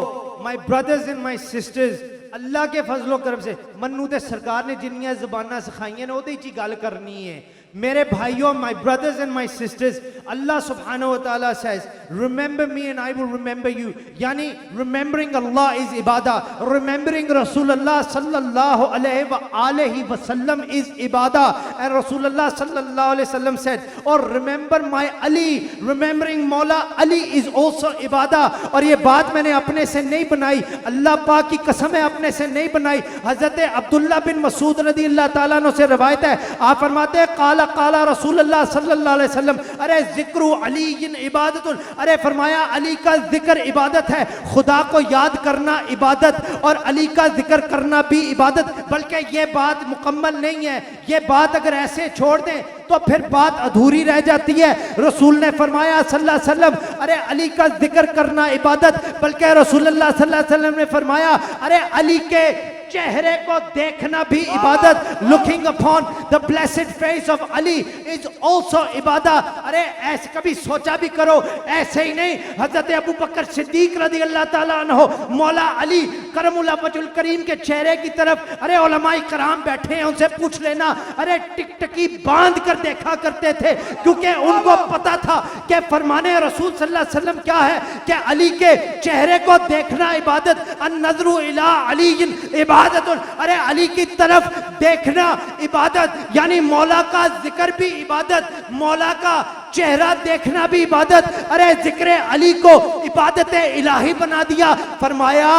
my brothers and my sisters, अल्लाह के फजलो करम से मन्नू दे सरकार ने जिन्नियां ज़बानां सिखाइयां ने ओदे च गल करनी है। मेरे भाइयों, my brothers and my sisters, Allah सुब्हानहू व तआला says remember me and I will remember you, यानी रिमेंबरिंग अल्लाह इज इबादा, रिमेंबरिंग रसूलुल्लाह सल्लल्लाहु अलैहि वसल्लम इज इबादा, एंड रसूलुल्लाह सल्लल्लाहु अलैहि वसल्लम सेड, और रिमेंबर माय अली, रिमेंबरिंग मौला अली इज आल्सो इबादा। और ये बात मैंने अपने से नहीं बनाई, अल्लाह पाक की कसम है अपने से नहीं बनाई। हजरत अब्दुल्ला बिन मसूद रदी अल्लाह ताला अन्हु से रवायत है, आप फरमाते हैं काला रसूलुल्लाह सल्लल्लाहु अलैहि वसल्लम, अरे जिक्र अली इबादतुन, अरे फरमाया अली का जिक्र इबादत है, खुदा को याद करना इबादत और अली का जिक्र करना भी इबादत। बल्कि ये बात मुकम्मल नहीं है, ये बात अगर ऐसे छोड़ दें तो फिर बात अधूरी रह जाती है। रसूल ने फरमाया सल्लल्लाहु अलैहि वसल्लम, अरे अली का जिक्र करना इबादत, बल्कि रसूलुल्लाह सल्लल्लाहु अलैहि वसल्लम ने फरमाया अरे अली के चेहरे को देखना भी इबादत, looking upon the blessed face of Ali is also इबादत। अरे ऐसे कभी सोचा भी करो, ऐसे ही नहीं, हजरत अबू बकर सिद्दीक रज़ी अल्लाह ताला अन्हु मौला अली करमुल्लाह वजहुल करीम के चेहरे की तरफ, अरे उलमाए कराम बैठे हैं, उनसे पूछ लेना, अरे टिकटकी बांध कर देखा करते थे, क्योंकि उनको पता था कि फरमाने रसूल सल्लल्लाहु अलैहि वसल्लम क्या है कि अली के चेहरे को देखना इबादत, अन नज़रु इला अली इबादत, अरे अली की तरफ देखना इबादत, यानी मौला का जिक्र भी इबादत, मौला का चेहरा देखना भी इबादत। अरे जिक्र अली को इबादत इलाही बना दिया। फरमाया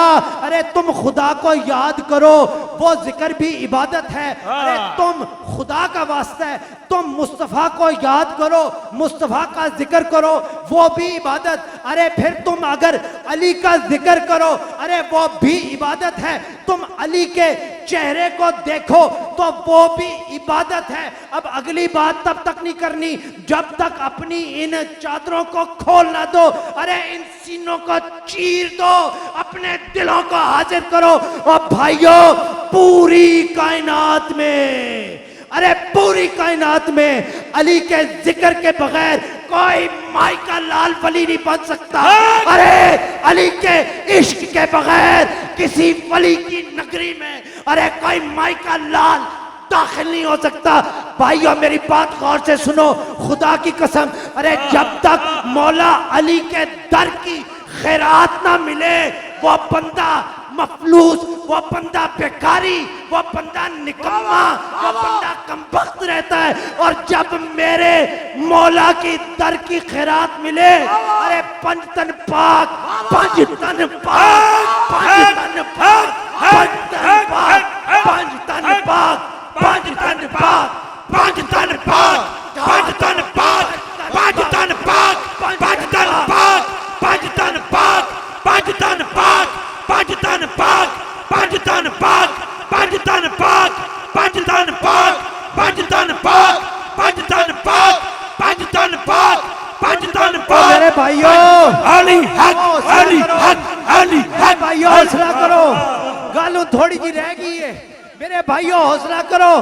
अरे तुम खुदा को याद करो, वो जिक्र भी इबादत है। अरे तुम खुदा का वास्ता है, तुम मुस्तफ़ा को याद करो, मुस्तफ़ा का जिक्र करो, वो भी इबादत। अरे फिर तुम अगर अली का जिक्र करो, अरे वो भी इबादत है। तुम अली के चेहरे को देखो तो वो भी इबादत है। अब अगली बात तब तक नहीं करनी जब तक अपनी इन चादरों को खोल ना दो, अरे इन सीनों को चीर दो, अपने दिलों को हाजिर करो। और भाइयों, पूरी कायनात में, अरे पूरी कायनात में अली के जिक्र के बगैर कोई माई का लाल वली नहीं बन सकता। अरे अली के इश्क के बगैर किसी वली की नगरी में अरे कोई माई का लाल दाखिल नहीं हो सकता। भाइयों मेरी बात गौर से सुनो, खुदा की कसम, अरे जब तक मौला अली के दर की खैरात ना मिले, वो बंदा मफलूस, वो बंदा बेकारी, वो बंदा निकम्मा, वो बंदा कमबख्त रहता है। और जब मेरे मौला की दर की खैरात मिले, अरे पंजतन पाक, पंजतन पाक, पंजतन पाक, पंजतन पाक, पंजतन पाक, पंजतन पाक, पंजतन पाक, पंजतन पाक, पंजतन पाक, पंजतन पाक, पंजतन पाक, पंजतन पाक, पंजतन पाक, पंजतन पाक, पंजतन पाक, पंजतन पाक, पंजतन पाक, पंजतन पाक, पंजतन पाक, पंजतन पाक। मेरे भाइयों, अली हक, अली हक, अली हक। भाइयों हौसला करो, गालों थोड़ी जी रह गई है। मेरे भाइयों हौसला करो,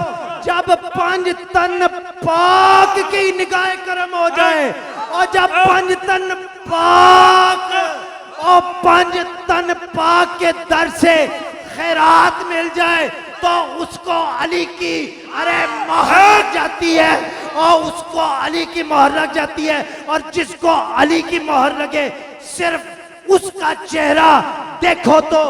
जब पंजतन पाक की निगाह करम हो जाए और जब पंजतन पाक और पंजतन पाक के दर से खैरात मिल जाए तो उसको अली की अरे मोहर लग जाती है, और उसको अली की मोहर लग जाती है। और जिसको अली की मोहर लगे, सिर्फ उसका चेहरा देखो तो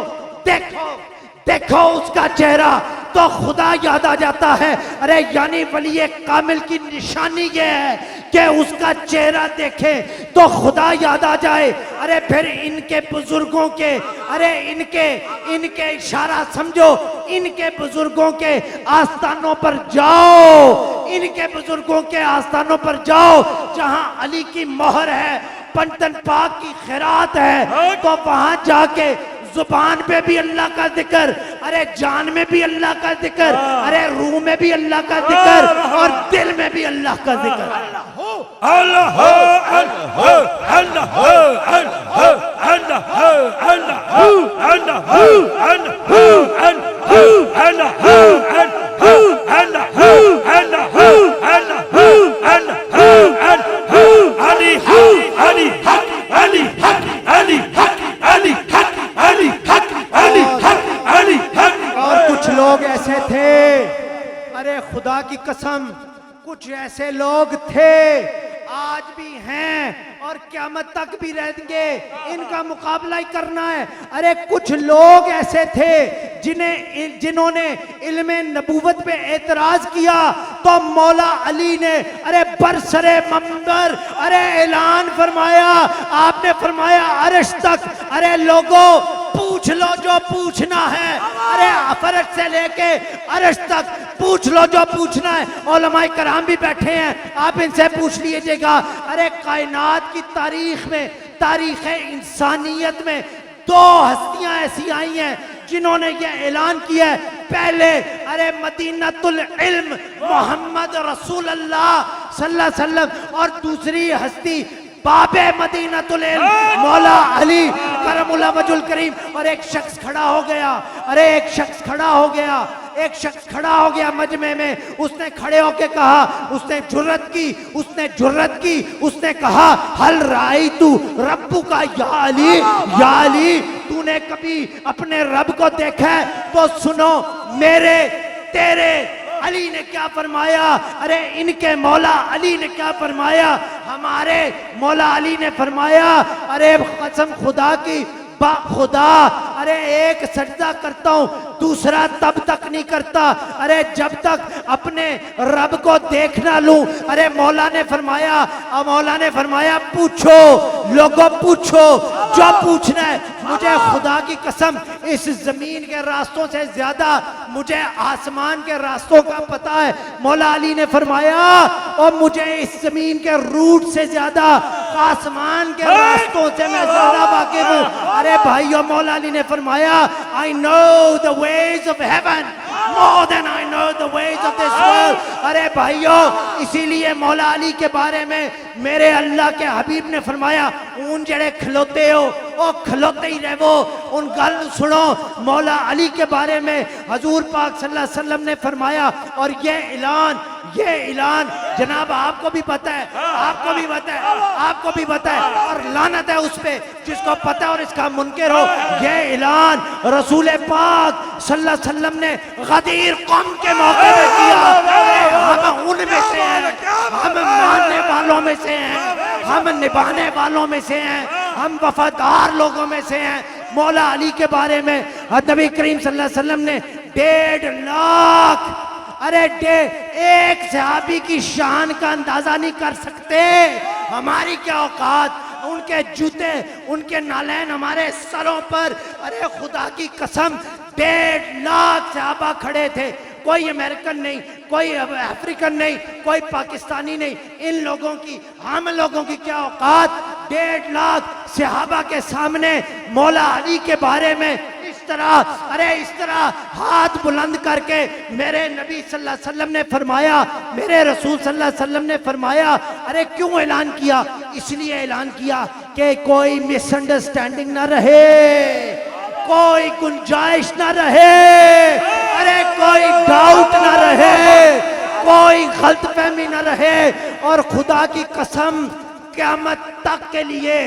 देखो उसका चेहरा तो खुदा याद आ जाता है। अरे यानी वली कामिल की निशानी ये है कि उसका चेहरा देखे तो खुदा याद आ जाए। अरे फिर इनके बुजुर्गों के, अरे इनके इशारा समझो, इनके बुजुर्गों के आस्थानों पर जाओ, इनके बुजुर्गों के आस्थानों पर जाओ जहां अली की मोहर है, पंतन पाक की खैरात है, तो वहां जाके जुबान पे भी अल्लाह का जिक्र, अरे जान में भी अल्लाह का जिक्र, अरे रूह में भी अल्लाह का जिक्र, और दिल में भी अल्लाह का जिक्र। अल्लाह और कुछ लोग ऐसे थे, अरे खुदा की कसम कुछ ऐसे लोग थे, आज भी हैं और क़यामत तक भी रहेंगे, इनका मुकाबला ही करना है। अरे कुछ लोग ऐसे थे जिन्होंने इल्मे नबूवत पे एतराज किया, तो मौला अली ने अरे बरसरे मंबर अरे ऐलान फरमाया, आपने फरमाया अर्श तक, अरे लोगों पूछ लो जो पूछना है, अरे फर्श से लेके अर्श तक पूछ लो जो पूछना है। उलमाए कराम भी बैठे हैं, आप इनसे पूछ लीजिएगा। अरे कायनात की तारीख में, तारीख इंसानियत में दो हस्तियां ऐसी आई हैं जिन्होंने ये ऐलान किया है, पहले अरे मदीनतुल इल्म मोहम्मद रसूल अल्लाह सल्लल्लाहु अलैहि वसल्लम, और दूसरी हस्ती बाबे मदीनतुल इल्म मौला अली करमुल्लाह वजुल करीम। और एक शख्स खड़ा हो गया, अरे एक शख्स खड़ा हो गया, एक शख्स खड़ा हो गया मजमे में, उसने खड़े होके कहा, उसने जुर्रत की, उसने कहा हल राई तू रब्बू का या अली, तूने कभी अपने रब को देखा है? तो सुनो मेरे तेरे अली ने क्या फरमाया, अरे इनके मौला अली ने क्या फरमाया, हमारे मौला अली ने फरमाया, अरे कसम खुदा की खुदा, अरे एक सजदा करता हूं, दूसरा तब तक नहीं करता, अरे जब तक अपने रब को देख ना लूं। अरे मौला ने फरमाया पूछो लोगों, पूछो जो पूछना है। मुझे खुदा की कसम इस जमीन के रास्तों से ज्यादा मुझे आसमान के रास्तों का पता है। मौला अली ने फरमाया, और मुझे इस जमीन के रूट से ज्यादा आसमान के रास्तों से मैं ज्यादा वाकिफ हूं। अरे भाइयों, मौला अली ने फरमाया, I know the ways of haven more than I know the ways of this world। अरे भाइयों, इसीलिए मौला अली के बारे में मेरे अल्लाह के हबीब ने फरमाया, उन जड़े खलोते हो वो खलोते ही रहो, उन गल सुनो। मौला अली के बारे में हजूर पाक सल्लल्लाहु अलैहि वसल्लम ने फरमाया, और ये ऐलान जनाब आपको भी पता है, आपको भी पता है, और लानत है उस पे जिसको पता है और इसका मुनकिर हो। ये ऐलान रसूल पाक सल्लल्लाहु अलैहि वसल्लम ने गदीर कौम के मौके में किया। हम उनमें से हैं, हम मानने वालों में से हैं, हम निभाने वालों में से हैं, हम वफादार लोगों में से हैं। मौला अली के बारे में नबी करीम सल्लल्लाहु अलैहि वसल्लम ने 1.5 लाख, अरे एक सहाबी की शान का अंदाजा नहीं कर सकते। हमारी क्या औकात, उनके जूते, उनके नालैन हमारे सरों पर। अरे खुदा की कसम 1.5 लाख सहाबा खड़े थे, कोई अमेरिकन नहीं, कोई अफ्रीकन नहीं, कोई पाकिस्तानी नहीं। इन लोगों की, हम लोगों की क्या औकात। 1.5 लाख सहाबा के सामने मौला अली के बारे में इस तरह हाथ बुलंद करके मेरे नबी सल्लल्लाहु अलैहि वसल्लम ने फरमाया, मेरे रसूल सल्लल्लाहु अलैहि वसल्लम ने फरमाया। अरे क्यों ऐलान किया? इसलिए ऐलान किया कि कोई मिसअंडरस्टैंडिंग ना रहे, कोई गुंजाइश ना रहे, अरे कोई डाउट ना रहे, कोई गलतफहमी ना रहे। और खुदा की कसम क़यामत तक के लिए,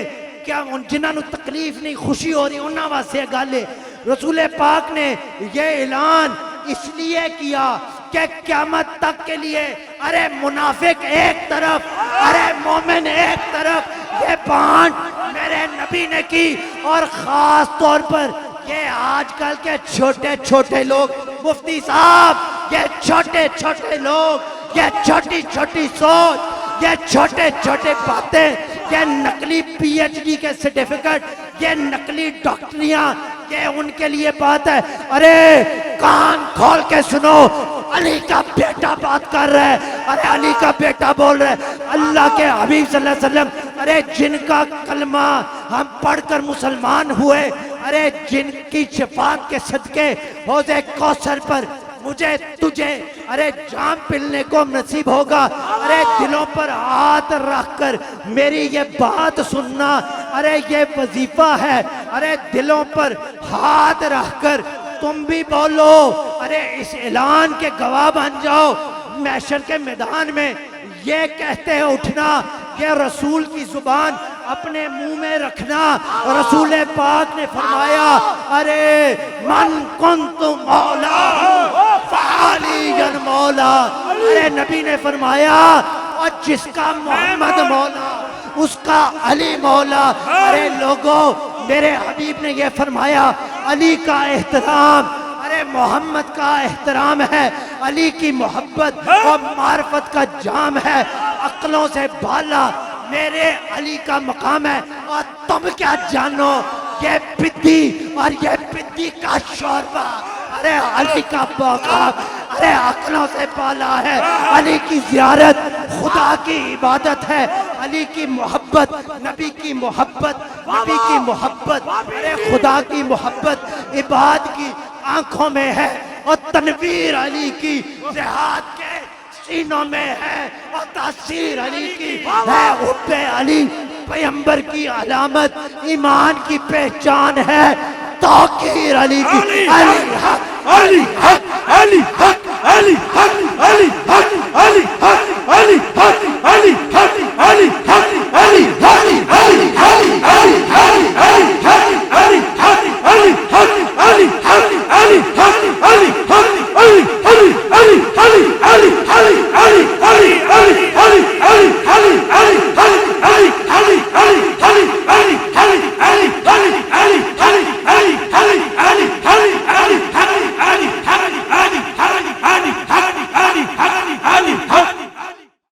क्या जिन्होंने तकलीफ नहीं खुशी हो रही उन्होंने वास्ते गल है। रसूल पाक ने ये ऐलान इसलिए किया कि क़यामत तक के लिए, अरे मुनाफिक एक तरफ, अरे मोमिन एक तरफ, ये बांट मेरे नबी ने की। और खास तौर पर ये आजकल के छोटे छोटे लोग, मुफ्ती साहब, ये छोटे छोटे लोग, ये छोटी छोटी सोच, ये छोटे छोटे बातें, ये नकली पीएचडी के सर्टिफिकेट, ये नकली डॉक्टरियां, ये उनके लिए बात है। अरे कान खोल के सुनो, अली का बेटा बात कर रहा है, अरे अली का बेटा बोल रहा है, अल्लाह के हबीब सल्लल्लाहु अलैहि वसल्लम, अरे जिनका कलमा हम पढ़कर मुसलमान हुए, अरे जिनकी शफाअत के सदके हौज़े कौसर पर मुझे तुझे अरे जाम पिलने को नसीब होगा। अरे दिलों पर हाथ रखकर मेरी ये बात सुनना, अरे ये वजीफा है। अरे दिलों पर हाथ रखकर तुम भी बोलो, अरे इस ऐलान के गवाह बन जाओ। महशर के मैदान में ये कहते हैं उठना, ये रसूल की जुबान अपने मुंह में रखना। रसूल पाक ने फरमाया, अरे मन कुन्तु मौला फ़अलिय्युन मौला। अरे नबी ने फरमाया, और जिसका मोहम्मद मौला उसका अली मौला। अरे लोगों, मेरे हबीब ने ये फरमाया, अली का एहतराम, अरे मोहम्मद का एहतराम है, अली की मोहब्बत और मार्फत का जाम है, अक्लों से बाला मेरे अली का मकाम है। और तुम क्या जानो, ये पिद्दी और ये पिद्दी का शोरबा, अरे अली का मकाम, अरे अक्लों से बाला है। अली की ज़ियारत खुदा की इबादत है, अली की मोहब्बत, नबी की मोहब्बत, नबी की मोहब्बत, अरे खुदा की मोहब्बत इबाद की आंखों में है, और तनवीर अली की जिहाद के सीनों में है, और तासीर अली की है। हुब्बे अली पैगंबर की अलामत, ईमान की पहचान है, तौकीर अली की। अली हक, अली हक।